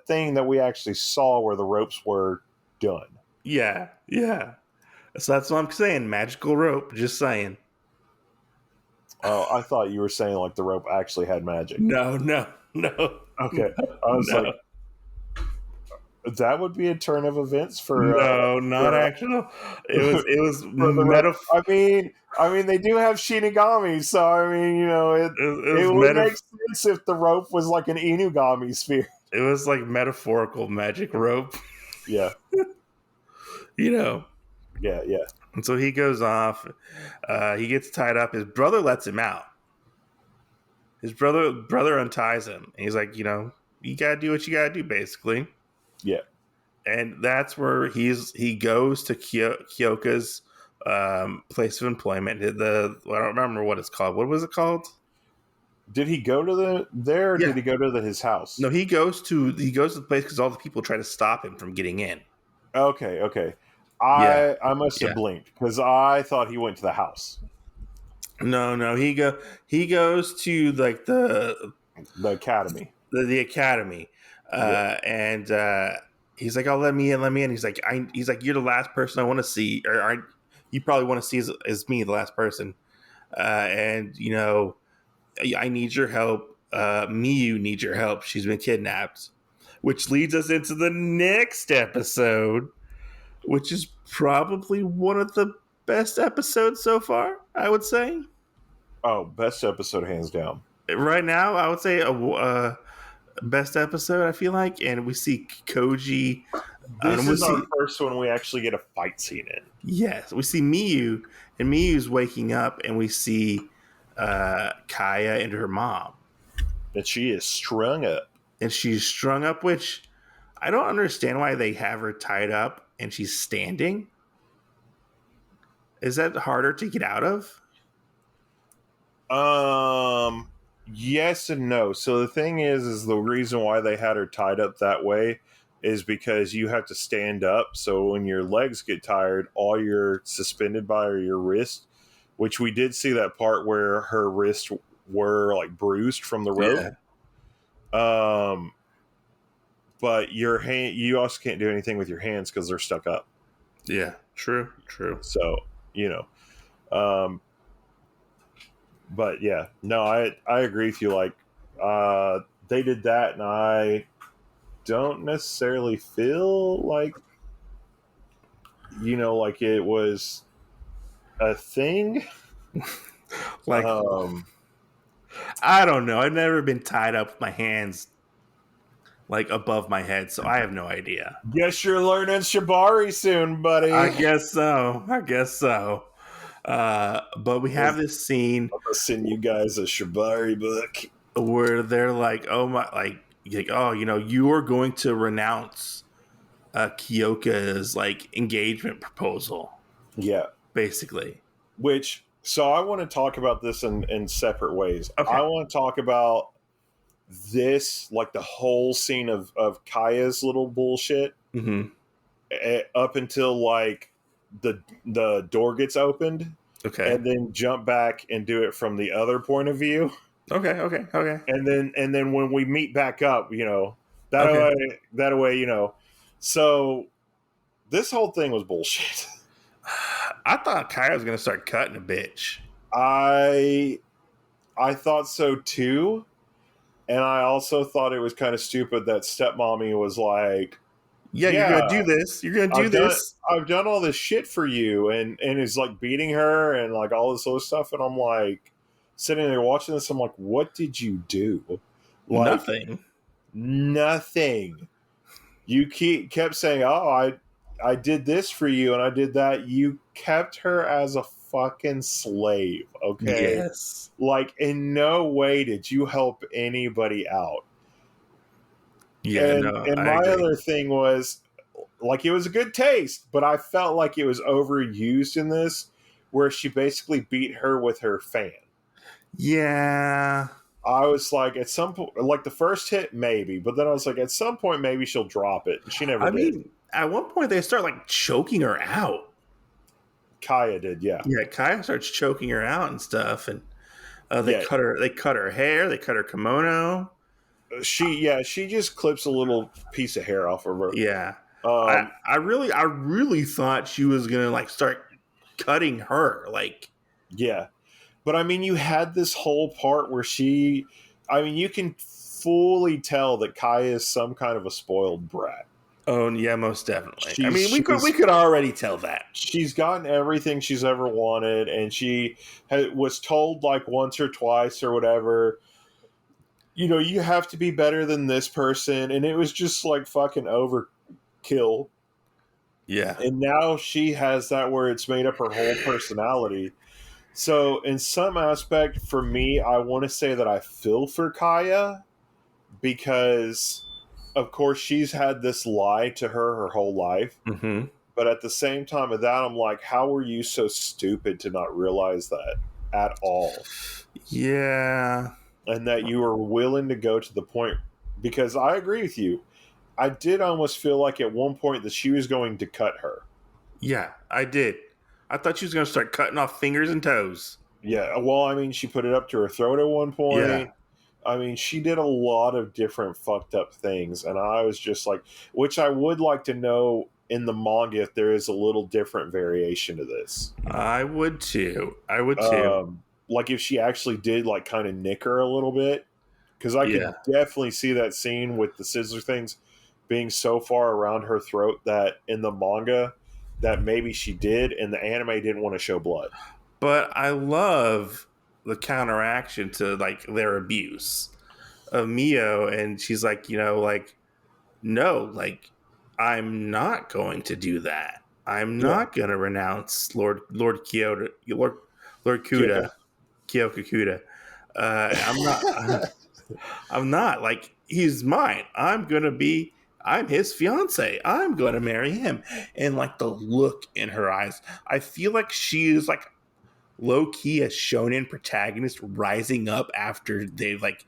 thing that we actually saw where the ropes were done. yeah, yeah. So that's what I'm saying. Magical rope. Just saying. Oh, I thought you were saying like the rope actually had magic. No. Okay, I was No. like, that would be a turn of events for No, not actual. It was for the rope. metaphor. I mean, they do have Shinigami, so I mean, It it was would make sense if the rope was like an Inugami sphere. It was like metaphorical magic rope. Yeah, Yeah. yeah. And so he goes off. He gets tied up. His brother lets him out. His brother unties him. And he's like, you gotta do what you gotta do, basically. Yeah. And that's where he goes to Kiyoka's place of employment. I don't remember what it's called. What was it called? Did he go to there? Or Yeah. did he go to his house? No, he goes to the place because all the people try to stop him from getting in. Okay. Yeah. I must have blinked because I thought he went to the house. No. He goes to like the academy. The academy, and he's like, "Oh, let me in." He's like, "You're the last person I want to see, or you probably want to see as me, the last person." And I need your help. Miyo needs your help. She's been kidnapped, which leads us into the next episode, which is probably one of the best episodes so far, I would say. Oh, best episode hands down. Right now, I would say a best episode, I feel like, and we see Koji. This is our first one we actually get a fight scene in. Yes, we see Miyo, and Miyu's waking up, and we see Kaya and her mom. And she is strung up. And she's strung up, which I don't understand why they have her tied up and she's standing. Is that harder to get out of? Yes and no. So the thing is the reason why they had her tied up that way is because you have to stand up. So when your legs get tired, all you're suspended by are your wrist, which we did see that part where her wrists were like bruised from the rope. Yeah. But your hand, you also can't do anything with your hands because they're stuck up. Yeah, true. So, but yeah, no, I agree with you. Like, they did that, and I don't necessarily feel like, like it was a thing. Like, I don't know. I've never been tied up with my hands like above my head, so I have no idea. Guess you're learning Shibari soon, buddy. I guess so. But we have this scene. I'm gonna send you guys a Shibari book where they're like, "Oh my!" Like, you are going to renounce Kiyoka's like engagement proposal. Yeah, basically. So I want to talk about this in separate ways. Okay. I want to talk about this, like the whole scene of Kaya's little bullshit, up until like the door gets opened, okay, and then jump back and do it from the other point of view. Okay. And then when we meet back up, that way, so This whole thing was bullshit. I thought Kaya was gonna start cutting a bitch. I thought so too, and I also thought it was kind of stupid that stepmommy was like, Yeah, you're "Yeah, gonna do this. You're gonna do this. I've done all this shit for you," and is like beating her and like all this other stuff, and I'm like sitting there watching this. I'm like, "What did you do?" Like Nothing. nothing. You kept saying, "Oh, I did this for you and I did that." You kept her as a fucking slave, okay? Yes. Like in no way did you help anybody out. Yeah. No, And I my agree. other thing was like it was a good taste, but I felt like it was overused in this where she basically beat her with her fan. Yeah. I was like, at some point, like the first hit, maybe, but then I was like, at some point, maybe she'll drop it. And she never I did. mean, at one point they start like choking her out. Kaya did, yeah. Yeah, Kaya starts choking her out and stuff, and they Yeah. cut her. They cut her hair. They cut her kimono. She just clips a little piece of hair off of her. Yeah, Um, I really thought she was gonna like start cutting her. Like, yeah. But I mean, you had this whole part where I mean, you can fully tell that Kaya is some kind of a spoiled brat. oh yeah, most definitely. I She's mean, we she's could already tell that. she's gotten everything she's ever wanted, and she was told like once or twice or whatever, you know, you have to be better than this person, and it was just like fucking overkill. Yeah, And now she has that where it's made up her whole personality. So in some aspect, for me, I want to say that I feel for Kaya because, of course, she's had this lie to her whole life. mm-hmm. But at the same time of that, I'm like, how were you so stupid to not realize that at all? Yeah, And that you were willing to go to the point, because I agree with you. I did almost feel like at one point that she was going to cut her. yeah, I did. I thought she was gonna start cutting off fingers and toes. Yeah, well, I mean, she put it up to her throat at one Yeah, point. I mean, she did a lot of different fucked up things, and I was just like, which I would like to know in the manga if there is a little different variation to this. I would too. I would too. Like if she actually did like kind of nick her a little bit, because I Yeah, could definitely see that scene with the scissor things being so far around her throat that in the manga that maybe she did, and the anime didn't want to show blood. but I love the counteraction to like their abuse of Miyo, and she's like, you know, like, no, like, I'm not going to do that. I'm Yeah, not going to renounce Lord Kyoto, Lord Kiyoka. Kuda, Kyoka Kuda. I'm not. I'm not like he's mine. I'm his fiance. I'm gonna marry him. And like the look in her eyes, I feel like she is like low key a shonen protagonist rising up after they've like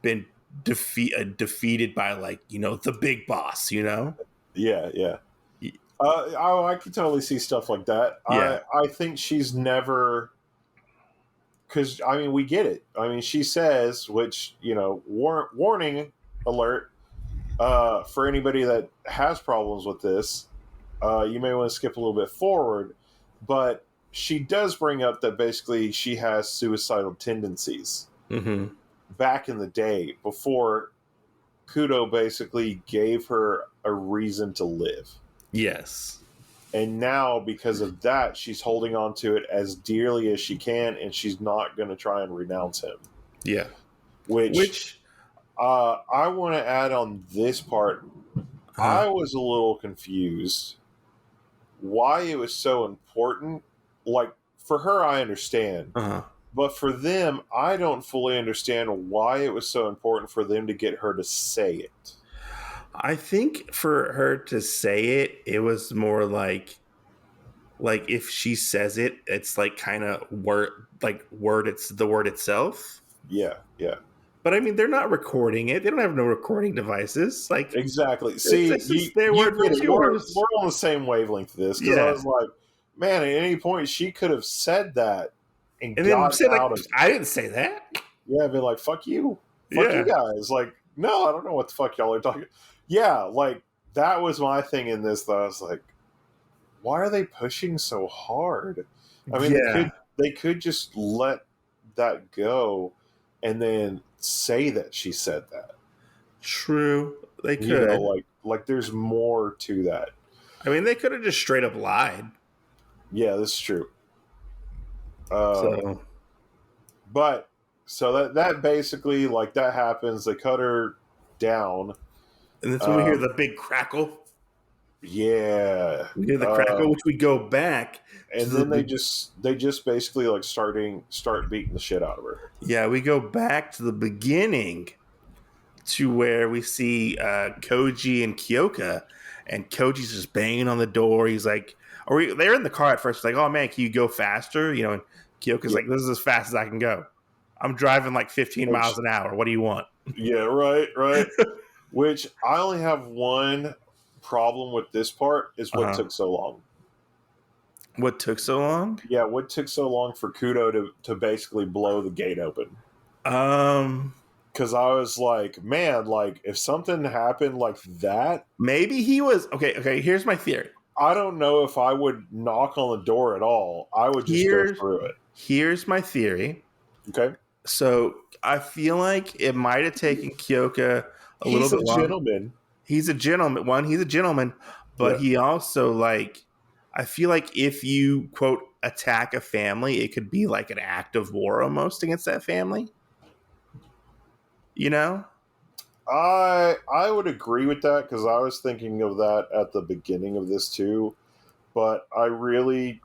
been defeated by like, you know, the big boss. You know? Yeah, yeah. Y- I could totally see stuff like that. Yeah. I think she's never, because I mean we get it. I mean she says, which you know, warning alert for anybody that has problems with this. You may want to skip a little bit forward, but she does bring up that basically she has suicidal tendencies Mm-hmm. back in the day before Kudo basically gave her a reason to live. Yes. And now, because of that, she's holding on to it as dearly as she can, and she's not going to try and renounce him. Yeah. Which I want to add on this part. I was a little confused why it was so important. Like, for her, I understand. Uh-huh. But for them, I don't fully understand why it was so important for them to get her to say it. I think for her to say it, it was more like if she says it, it's like kind of word. It's the word itself. Yeah, yeah. But I mean, they're not recording it. They don't have no recording devices. Like Exactly. See, it's just their you word get versus it. We're yours. on the same wavelength to this because I Yeah. was like, man, at any point she could have said that and And then got say like, out of I didn't say that. be like, fuck you Yeah. guys. Like, no, I don't know what the fuck y'all are talking. Yeah, like that was my thing in this. That I was like, why are they pushing so hard? I mean, Yeah, they could just let that go and then say that she said that. true. They You know, could. like there's more to that. I mean, they could have just straight up lied. Yeah, this is true. Um, So, but so that basically, like, that happens. They cut her down. and that's when we hear Um, the big crackle. yeah. We hear the crackle, which we go back to And then they just basically like start beating the shit out of her. yeah, we go back to the beginning to where we see Koji and Kiyoka, and Koji's just banging on the door. He's like, they're in the car at first, like, oh man, can you go faster? You know, and Kyoka's Yeah. like, this is as fast as I can go. I'm driving like 15 Which, miles an hour. What do you want? yeah, right. Which I only have one problem with this part is what Uh-huh. took so long. What took so long? Yeah, what took so long for Kudo to basically blow the gate open? Um, Because I was like, man, like if something happened like that, Maybe he was okay. Okay, here's my theory. I don't know if I would knock on the door at all. I would just go Here's through it. here's my theory. Okay. So I feel like it might have taken Kyoka a little He's a bit long. gentleman. He's a gentleman. He's a gentleman, but Yeah. he also like. I feel like if you quote attack a family, it could be like an act of war almost against that family. You know? I would agree with that because I was thinking of that at the beginning of this too, but I really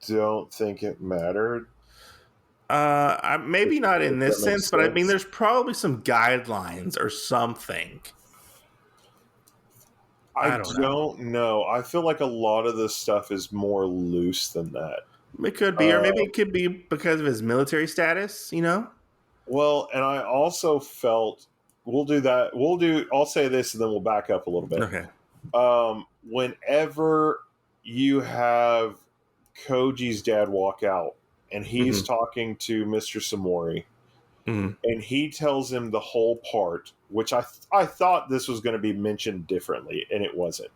don't think it mattered. Maybe not in If that this makes sense, but I mean, sense. there's probably some guidelines or something. I I don't know. don't know. I feel like a lot of this stuff is more loose than that. It could be, or maybe Um, it could be because of his military status. You know? well, and I also felt we'll do that. I'll say this and then we'll back up a little bit. Okay. Whenever you have Koji's dad walk out and he's Mm-hmm. talking to Mr. Saimori, Mm-hmm. and he tells him the whole part, which I thought this was going to be mentioned differently, and it wasn't.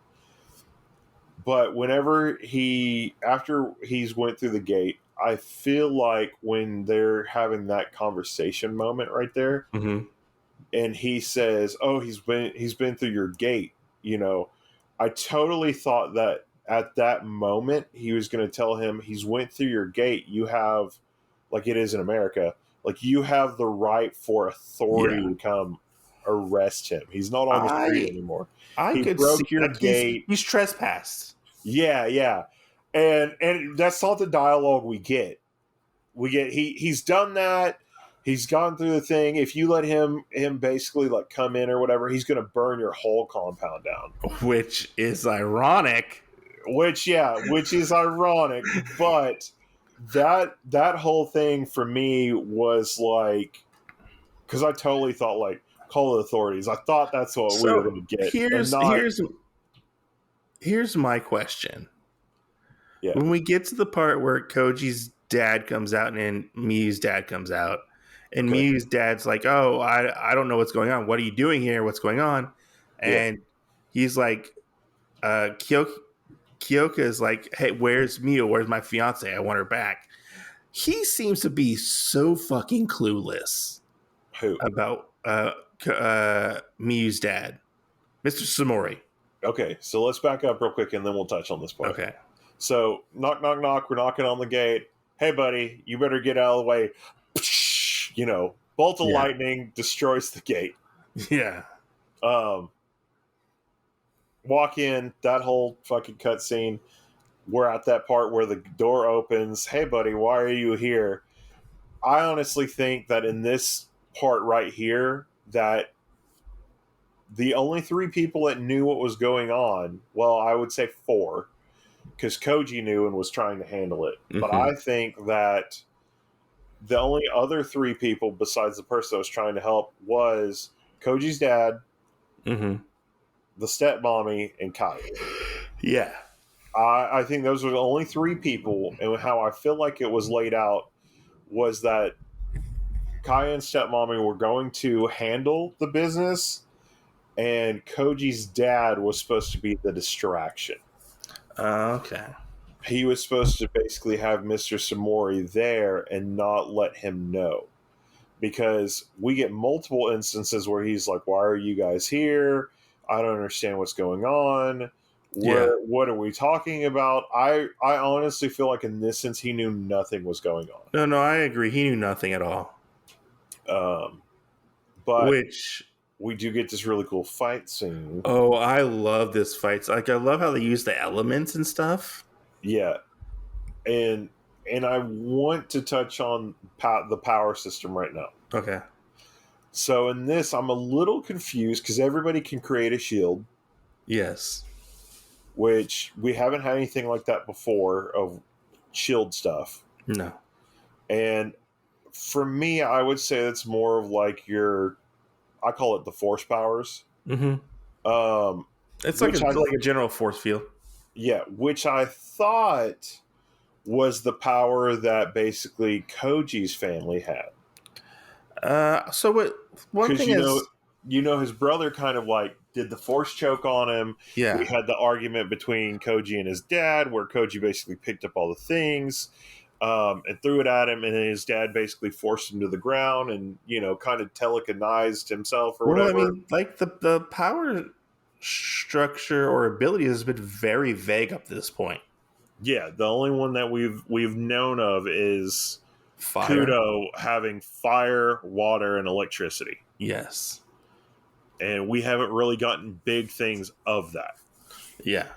But whenever after he's went through the gate, I feel like when they're having that conversation moment right there, Mm-hmm. and he says, "Oh, he's been through your gate," you know, I totally thought that at that moment he was going to tell him he's went through your gate. You have, like it is in America, like you have the right for authority Yeah. to come arrest him. He's not on the street I anymore. I He could see broke your like he's gate. he's trespassed. Yeah. And that's not the dialogue we get. We get he's done that. He's gone through the thing. If you let him basically like come in or whatever, he's going to burn your whole compound down. Which is ironic. Which is ironic, but that whole thing for me was like, because I totally thought like call the authorities. I thought that's what we were So going to get, and here's not here's here's my question. yeah. When we get to the part where Koji's dad comes out and Miyu's dad comes out, and Okay. Miyu's dad's like, "Oh, I don't know what's going on. What are you doing here? What's going on?" Yeah. And he's like, Kiyoka is like, "Hey, where's Miyo? Where's my fiance? I want her back." He seems to be so fucking clueless Who? about Miyu's dad, Mr. Saimori. Okay, so let's back up real quick, and then we'll touch on this part. Okay. So knock knock knock. We're knocking on the gate. Hey, buddy, you better get out of the way. You know, bolt of Yeah. lightning destroys the gate. Yeah. Walk in, that whole fucking cutscene. We're at that part where the door opens. Hey, buddy, why are you here? I honestly think that in this part right here, that the only three people that knew what was going on, well, I would say four, because Koji knew and was trying to handle it. Mm-hmm. But I think that the only other three people besides the person that was trying to help was Koji's dad, Mm-hmm. the stepmommy, and Kai. Yeah. I think those were the only three people, and how I feel like it was laid out was that Kai and stepmommy were going to handle the business, and Koji's dad was supposed to be the distraction. Okay. He was supposed to basically have Mr. Saimori there and not let him know. Because we get multiple instances where he's like, "Why are you guys here? I don't understand what's going on. Yeah. What are we talking about?" I honestly feel like in this sense he knew nothing was going No, I agree. He knew nothing at all. on. But Which, we do get this really cool fight scene. oh, I love this fight. Like, I love how they use the elements and stuff. Yeah, and I want to touch on the power system right now. Okay. So in this, I'm a little confused because everybody can create a shield, Yes. which we haven't had anything like that before of shield stuff. No. And for me, I would say it's more of like I call it the force powers. Mm-hmm. Um, It's like a general force field. Yeah, which I thought was the power that basically Koji's family had. So what? One Because thing is, his brother kind of like did the force choke on him. We yeah. had the argument between Koji and his dad, where Koji basically picked up all the things and threw it at him, and then his dad basically forced him to the ground, and kind of telekinized himself or Well, I whatever. mean, like the power structure or ability has been very vague up to this point. Yeah, the only one that we've known of is Fire. Kudo having fire, water, and electricity. Yes. And we haven't really gotten big things of that. Yeah.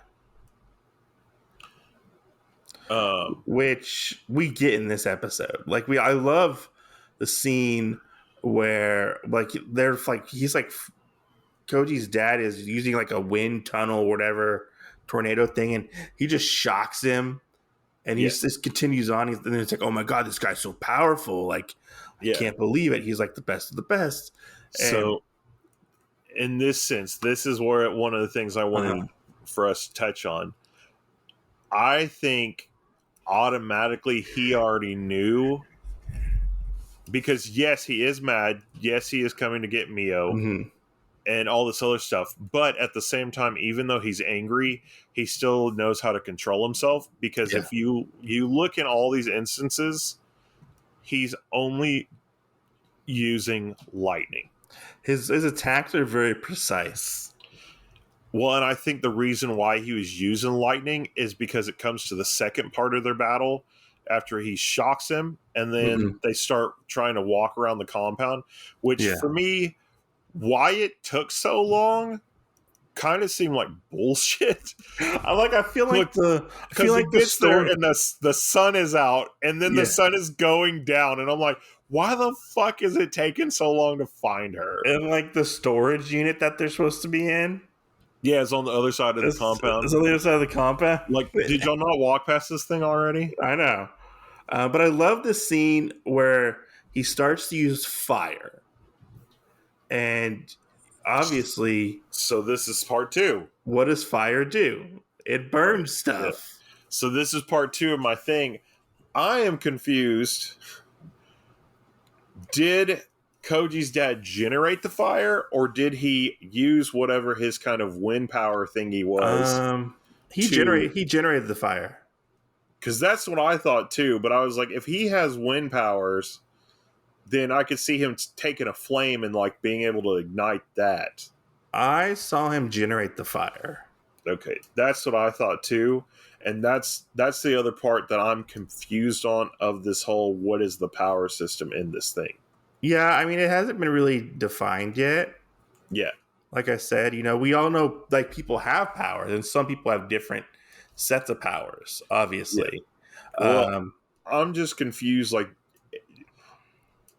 Which we get in this episode. Like I love the scene where like they're like he's like Koji's dad is using like a wind tunnel or whatever tornado thing, and he just shocks him, and he just continues on. And it's like, oh my god, this guy's so powerful! Like I can't believe it. He's like the best of the best. So, in this sense, this is where one of the things I wanted for us to touch on. I think automatically he already knew, because yes, he is mad. Yes, he is coming to get Miyo. Mm-hmm. And all this other stuff. But at the same time, even though he's angry, he still knows how to control himself. Because if you look in all these instances, he's only using lightning. His attacks are very precise. Well, and I think the reason why he was using lightning is because it comes to the second part of their battle after he shocks him, and then they start trying to walk around the compound, which for me, why it took so long kind of seemed like bullshit. I feel like the story and the sun is out, and then the sun is going down, and I'm like, why the fuck is it taking so long to find her? And like the storage unit that they're supposed to be in, it's on the other side of the compound. It's on the other side of the compound. Like, did y'all not walk past this thing already? I know, but I love the scene where he starts to use fire. And obviously, so this is part 2. What does fire do? It burns stuff. Yeah. So this is part 2 of my thing. I am confused. Did Koji's dad generate the fire, or did he use whatever his kind of wind power thingy was? He generated the fire. Because that's what I thought too. But I was like, if he has wind powers, then I could see him taking a flame and like being able to ignite that. I saw him generate the fire. Okay, that's what I thought too, and that's the other part that I'm confused on of this whole what is the power system in this thing. Yeah, I mean, it hasn't been really defined yet. Yeah, like I said, we all know like people have powers, and some people have different sets of powers. Obviously, well, I'm just confused. Like,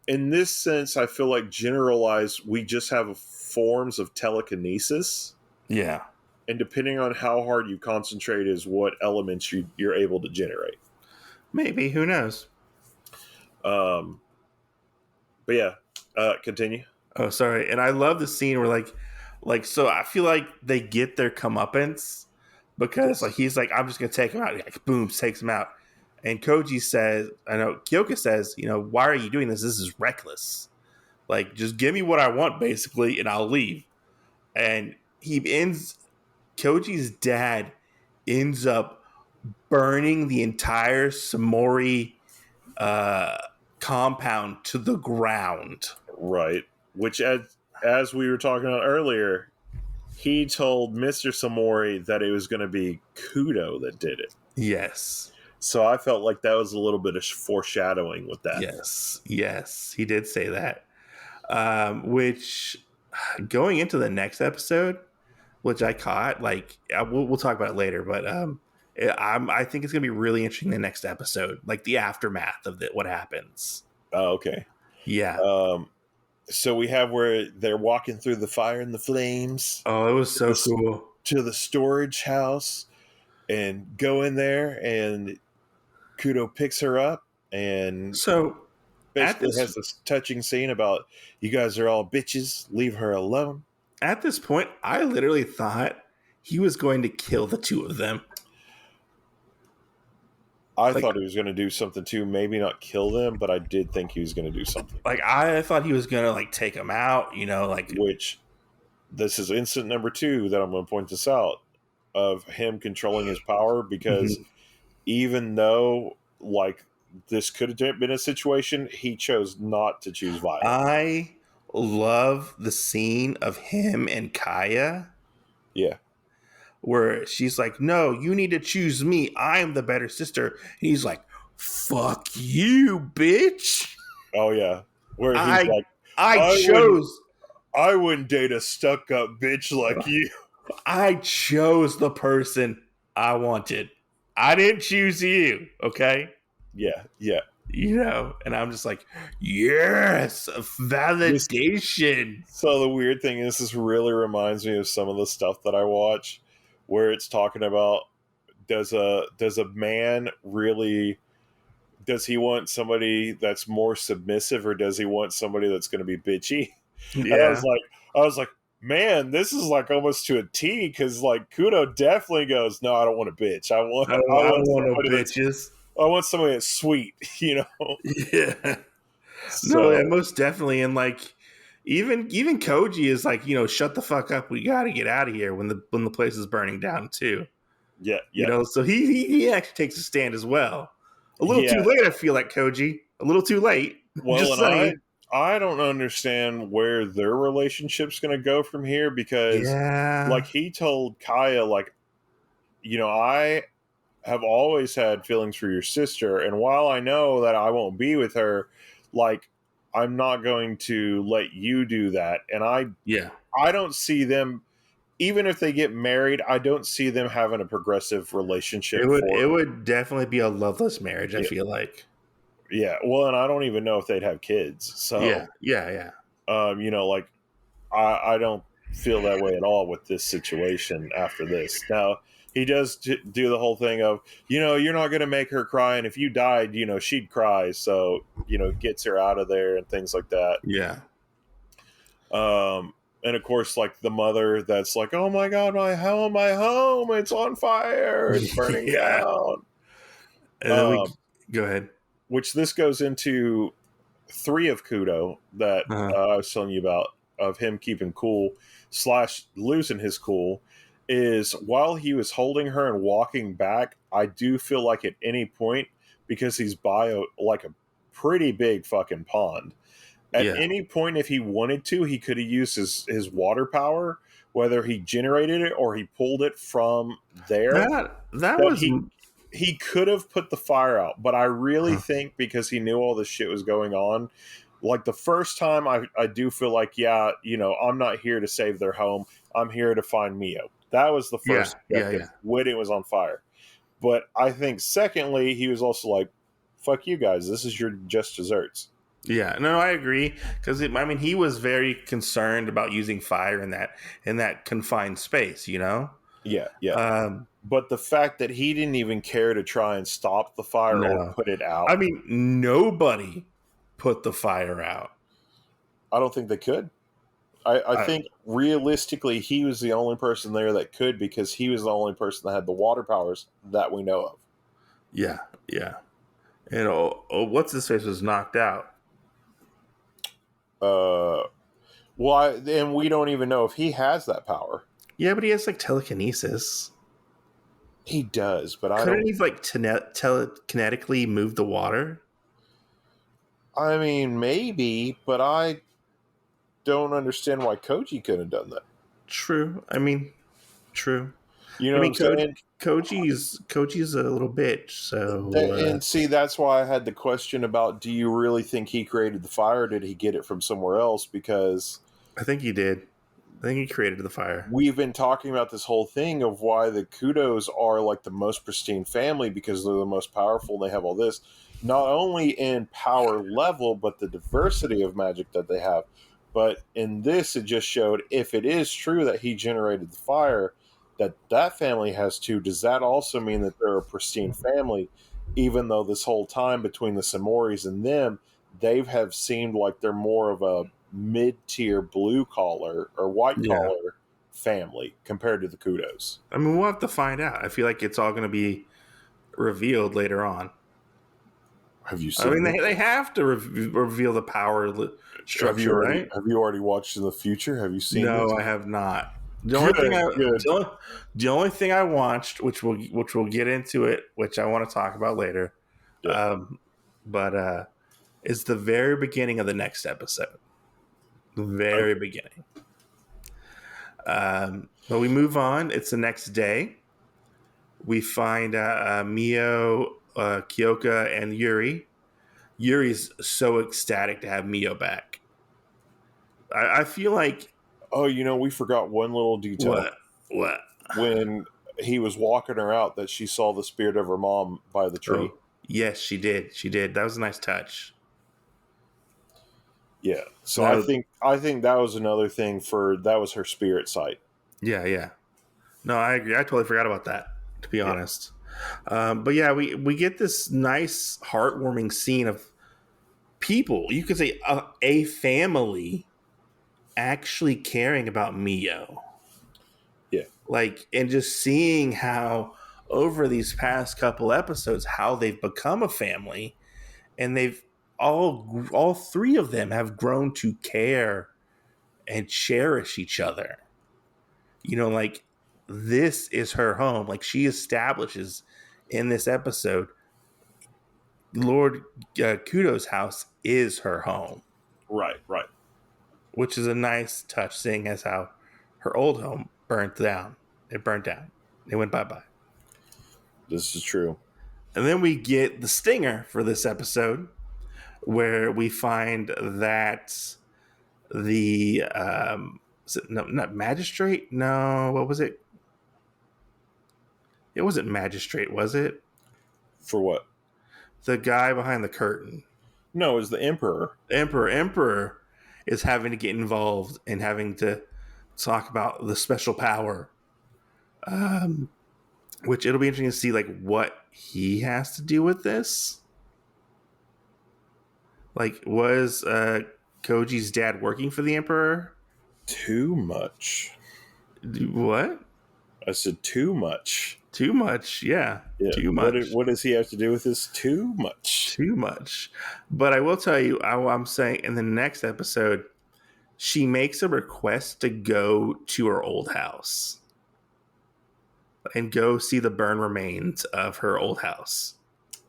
in this sense, I feel like generalized, we just have forms of telekinesis. Yeah. And depending on how hard you concentrate is what elements you're able to generate. Maybe. Who knows? But yeah, continue. Oh, sorry. And I love the scene where so I feel like they get their comeuppance because like he's like, I'm just going to take him out. Like, boom, takes him out. And Kiyoka says, why are you doing this? This is reckless. Like, just give me what I want, basically, and I'll leave. And Koji's dad ends up burning the entire Saimori compound to the ground. Right. Which, as we were talking about earlier, he told Mr. Saimori that it was going to be Kudo that did it. Yes. So I felt like that was a little bit of foreshadowing with that. Yes, he did say that. Which, going into the next episode, which I caught, like we'll talk about it later, but I think it's gonna be really interesting the next episode, like the aftermath of what happens. Oh, okay. Yeah. So we have where they're walking through the fire and the flames. Oh, it was so cool. To the storage house and go in there, and Kudo picks her up and So basically has this touching scene about, you guys are all bitches, leave her alone. At this point, I literally thought he was going to kill the two of them. I thought he was going to do something too. Maybe not kill them, but I did think he was going to do something. Like, I thought he was going to, like, take them out, you know, like... Which, this is incident number 2 that I'm going to point this out, of him controlling his power, because even though, like, this could have been a situation, he chose not to choose violence. I love the scene of him and Kaya. Yeah. Where she's like, no, you need to choose me. I'm the better sister. And he's like, fuck you, bitch. Oh, yeah. Where he's I wouldn't date a stuck-up bitch like you. I chose the person I wanted. I didn't choose you, okay? Yeah, yeah. You know, and I'm just like, yes, validation. So the weird thing is, this really reminds me of some of the stuff that I watch, where it's talking about, does a man really, does he want somebody that's more submissive, or does he want somebody that's going to be bitchy? Yeah. And I was like, man, this is like almost to a T, because like Kudo definitely goes, no, I don't want a bitch. I want no bitches. I want somebody that's sweet, you know? Yeah. So, no, and most definitely. And like, even Koji is like, you know, shut the fuck up. We got to get out of here when the place is burning down too. Yeah. You know, so he actually takes a stand as well. A little too late, I feel like, Koji. A little too late. Well, just saying. I don't understand where their relationship's going to go from here, because like, he told Kaya, like, you know, I have always had feelings for your sister, and while I know that I won't be with her, like, I'm not going to let you do that. And I don't see them, even if they get married, I don't see them having a progressive relationship. It would definitely be a loveless marriage, I feel like. Yeah, well, and I don't even know if they'd have kids. So yeah. You know, like, I don't feel that way at all with this situation after this. Now, he does do the whole thing of, you know, you're not going to make her cry, and if you died, you know, she'd cry. So, you know, gets her out of there and things like that. Yeah. And of course, like, the mother that's like, oh my God, my home, it's on fire, it's burning down. And then go ahead. Which this goes into 3 of Kudo that I was telling you about, of him keeping cool / losing his cool, is while he was holding her and walking back, I do feel like at any point, because he's by like a pretty big fucking pond, at any point, if he wanted to, he could have used his water power, whether he generated it or he pulled it from there. He could have put the fire out, but I really think, because he knew all this shit was going on, like, the first time, I do feel like, yeah, you know, I'm not here to save their home. I'm here to find Miyo. That was the first when it was on fire. But I think, secondly, he was also like, fuck you guys. This is your just desserts. Yeah, no, I agree. Because, I mean, he was very concerned about using fire in that confined space, you know? Yeah. But the fact that he didn't even care to try and stop the fire or put it out. I mean, nobody put the fire out. I don't think they could. I think realistically, he was the only person there that could, because he was the only person that had the water powers that we know of. Yeah. And what's his face was knocked out. And we don't even know if he has that power. Yeah, but he has like telekinesis. He does, but I Couldn't don't. he like telekinetically move the water? I mean, maybe, but I don't understand why Koji couldn't have done that. True. I mean, true. You I know what I'm mean, saying? Koji's a little bitch. So And see, that's why I had the question about: do you really think he created the fire? Or did he get it from somewhere else? Because I think he did. I think he created the fire. we've been talking about this whole thing of why the Kudos are like the most pristine family because they're the most powerful. They have all this, not only in power level, but the diversity of magic that they have. But in this, it just showed if it is true that he generated the fire, that family has too. Does that also mean that they're a pristine family? Even though this whole time between the Saimoris and them, they have seemed like they're more of a mid-tier blue collar or white Yeah. collar family compared to the Kudos. I mean, we'll have to find out. I feel like it's all going to be revealed later on. Have you I mean, seen it? they have to reveal the power structure, right? Have you already watched in the future? Have you seen No, this? I have not. Good. The only thing I watched, which we'll get into it, which I want to talk about later, Yeah. but is the very beginning of the next episode. The very beginning. But we move on. It's the next day. We find Miyo, Kiyoka, and Yuri. Yuri's so ecstatic to have Miyo back. I feel like Oh, you know, we forgot one little detail. what When he was walking her out, that she saw the spirit of her mom by the tree. Oh, yes, she did. She did. That was a nice touch. Yeah. So No, I think that was another thing that was her spirit site. yeah. No, I agree. I totally forgot about that, to be Yeah. honest. But yeah, we get this nice, heartwarming scene of people. You could say a family actually caring about Miyo. Yeah. Like, and just seeing how over these past couple episodes, how they've become a family, and they've all three of them have grown to care and cherish each other. You know, like this is her home. Like she establishes in this episode, Lord Kudo's house is her home, Right. which is a nice touch, seeing as how her old home burnt down. It burnt down. It went bye bye. This is true. And then we get the stinger for this episode, where we find that the not magistrate. No, what was it? It wasn't magistrate, was it? For what? The guy behind the curtain. No, it's the Emperor. Emperor is having to get involved and having to talk about the special power. Which it'll be interesting to see like what he has to do with this. Like, was Koji's dad working for the Emperor? Too much. What? I said too much. Too much, yeah. Yeah. Too much. What does he have to do with this? Too much. Too much. But I will tell you, I'm saying in the next episode, she makes a request to go to her old house and go see the burned remains of her old house.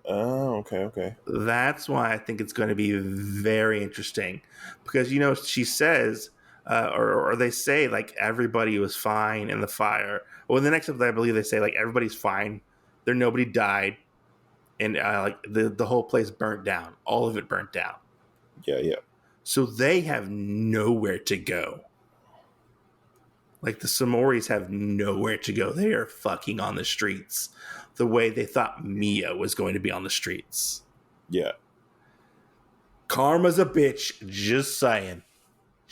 Oh, okay. That's why I think it's going to be very interesting because, you know, she says, or they say like everybody was fine in the fire. Well, in the next episode, I believe they say like everybody's fine. Nobody died. And like the whole place burnt down. All of it burnt down. Yeah. So they have nowhere to go. Like the Saimoris have nowhere to go. They are fucking on the streets the way they thought Miyo was going to be on the streets. Yeah. Karma's a bitch. Just saying.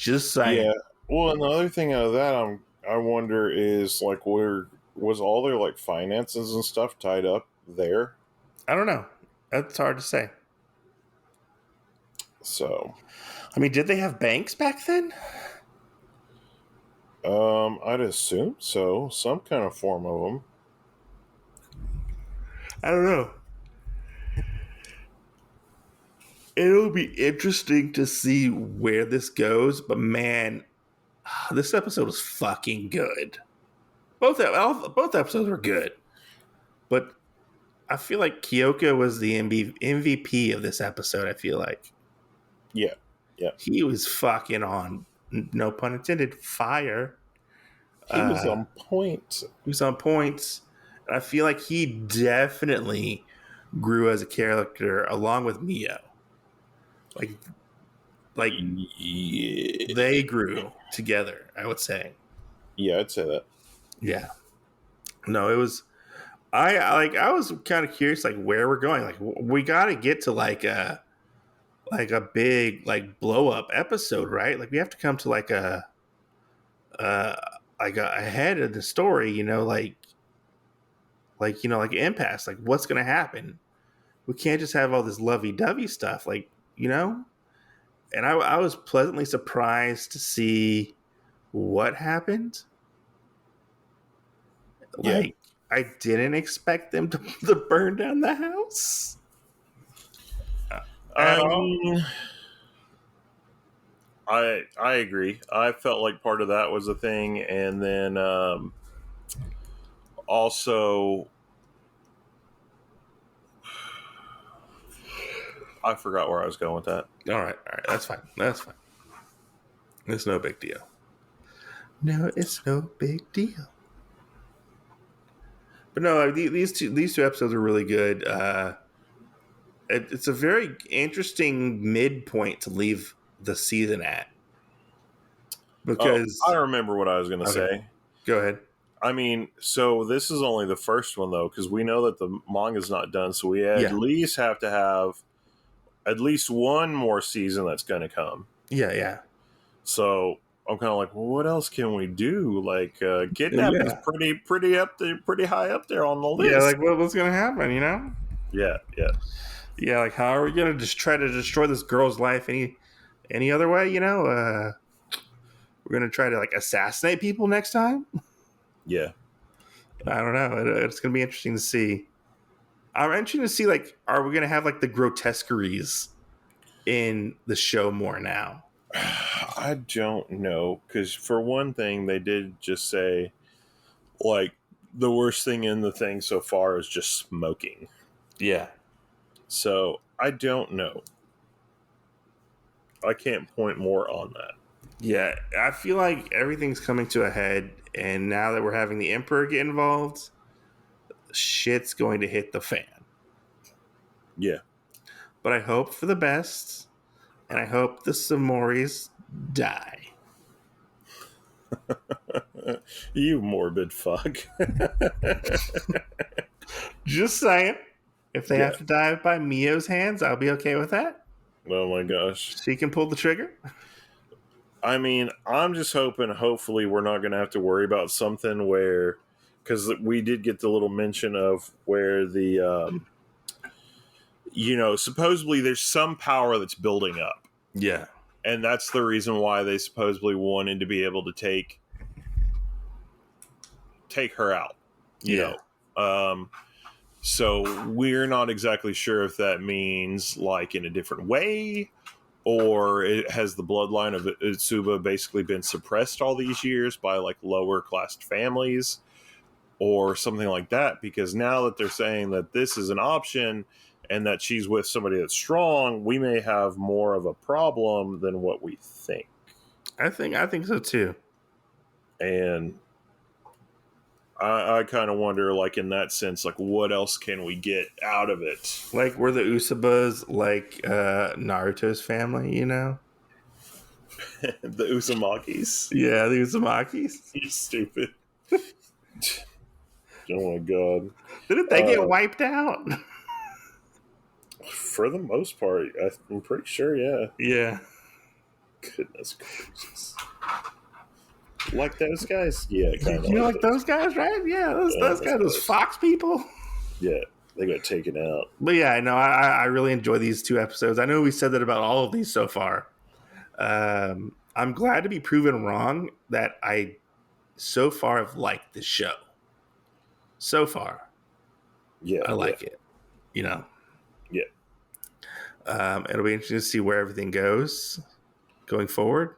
Yeah. Well, another thing out of that, I wonder is like where was all their like finances and stuff tied up there? I don't know. That's hard to say. So, I mean, did they have banks back then? I'd assume so. Some kind of form of them. I don't know. It'll be interesting to see where this goes, but man, this episode was fucking good. Both episodes were good. But I feel like Kiyoka was the MVP of this episode. I feel like Yeah. he was fucking on, no pun intended, fire. He was on point. He was on points. And I feel like he definitely grew as a character along with Miyo. Like Yeah. they grew together, I would say. Yeah, I'd say that. Yeah. No, it was I was kind of curious like where we're going. Like we got to get to like a big like blow up episode, right? Like we have to come to uh a head of the story, like impasse, like what's going to happen. We can't just have all this lovey-dovey stuff, and I was pleasantly surprised to see what happened. Yeah. Like I didn't expect them to burn down the house at all. I agree. I felt like part of that was a thing, and then also I forgot where I was going with that. All right, that's fine. It's no big deal. No, it's no big deal. But no, like, these two episodes are really good. It's a very interesting midpoint to leave the season at, because I remember what I was going to say. Go ahead. I mean, so this is only the first one though, because we know that the manga's not done, so we at least have to have at least one more season that's going to come. Yeah. So I'm kind of like, well, what else can we do? Like, kidnap is pretty up there, pretty high up there on the list. Yeah, like what's going to happen? Yeah. Like, how are we going to just try to destroy this girl's life any other way? We're going to try to like assassinate people next time. Yeah. I don't know. It's going to be interesting to see. I'm interested to see, like, are we going to have like the grotesqueries in the show more now? I don't know, because for one thing, they did just say like the worst thing in the thing so far is just smoking. Yeah. So I don't know. I can't point more on that. Yeah, I feel like everything's coming to a head, and now that we're having the Emperor get involved, shit's going to hit the fan. Yeah. But I hope for the best, and I hope the Saimoris die. You morbid fuck. Just saying. If they have to die by Miyo's hands, I'll be okay with that. Oh my gosh. She can pull the trigger. I mean, I'm just hopefully we're not going to have to worry about something where, because we did get the little mention of where the, supposedly there's some power that's building up. Yeah. And that's the reason why they supposedly wanted to be able to take her out. You know. So we're not exactly sure if that means like in a different way, or it has the bloodline of Utsuba basically been suppressed all these years by like lower classed families or something like that. Because now that they're saying that this is an option and that she's with somebody that's strong, we may have more of a problem than what we think. I think so too. And I kind of wonder, like, in that sense, like, what else can we get out of it? Like, were the Usabas like Naruto's family, The Usamakis? Yeah, the Usamakis. You stupid. Oh my god. Didn't they get wiped out? For the most part, I'm pretty sure, yeah. Yeah. Goodness gracious. Like those guys? Yeah, kind of. You like those guys, right? Yeah, those guys, those Fox people. Yeah, they got taken out. But yeah, no, I really enjoy these two episodes. I know we said that about all of these so far. I'm glad to be proven wrong that I so far have liked the show. So far. Yeah. I like it. Yeah. It'll be interesting to see where everything goes going forward.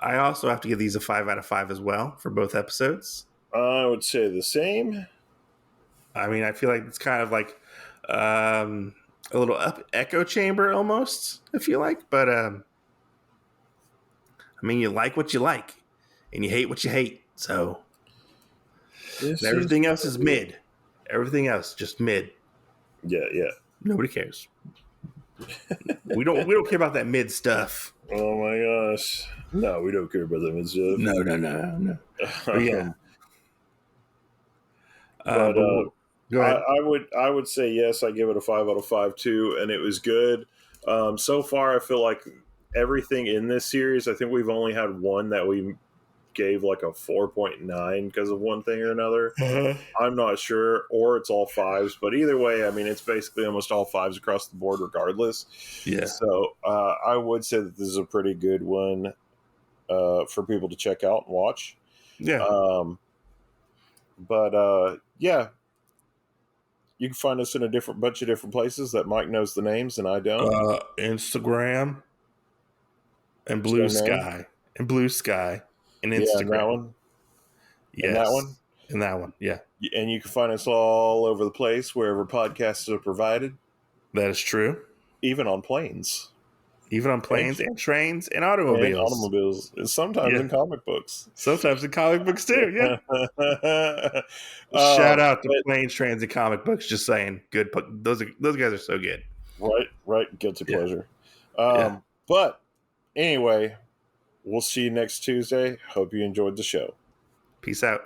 I also have to give these a 5 out of 5 as well for both episodes. I would say the same. I mean, I feel like it's kind of like a little echo chamber almost. I feel like, but I mean, you like what you like, and you hate what you hate. So This is everything else is mid. Everything else just mid. yeah. Nobody cares. We don't care about that mid stuff. Oh my gosh. No, we don't care about that stuff. No. But yeah. But go ahead. I would say yes. I give it a 5 out of 5 too, and it was good. So far, I feel like everything in this series. I think we've only had one that we gave like a 4.9 because of one thing or another. I'm not sure, or it's all fives. But either way, I mean, it's basically almost all fives across the board, regardless. Yeah. So I would say that this is a pretty good one for people to check out and watch. Yeah. Yeah, you can find us in a bunch of different places that Mike knows the names and I don't. Instagram and Blue Sky and Instagram. Yeah, and that one. Yes. And that one. And that one. Yeah. And you can find us all over the place wherever podcasts are provided. That is true. Even on planes. Even on planes and trains and automobiles. And sometimes in comic books. Sometimes in comic books too, yeah. Shout out to planes, trains, and comic books. Just saying. Good. Those guys are so good. Right. Guilty pleasure. But anyway, we'll see you next Tuesday. Hope you enjoyed the show. Peace out.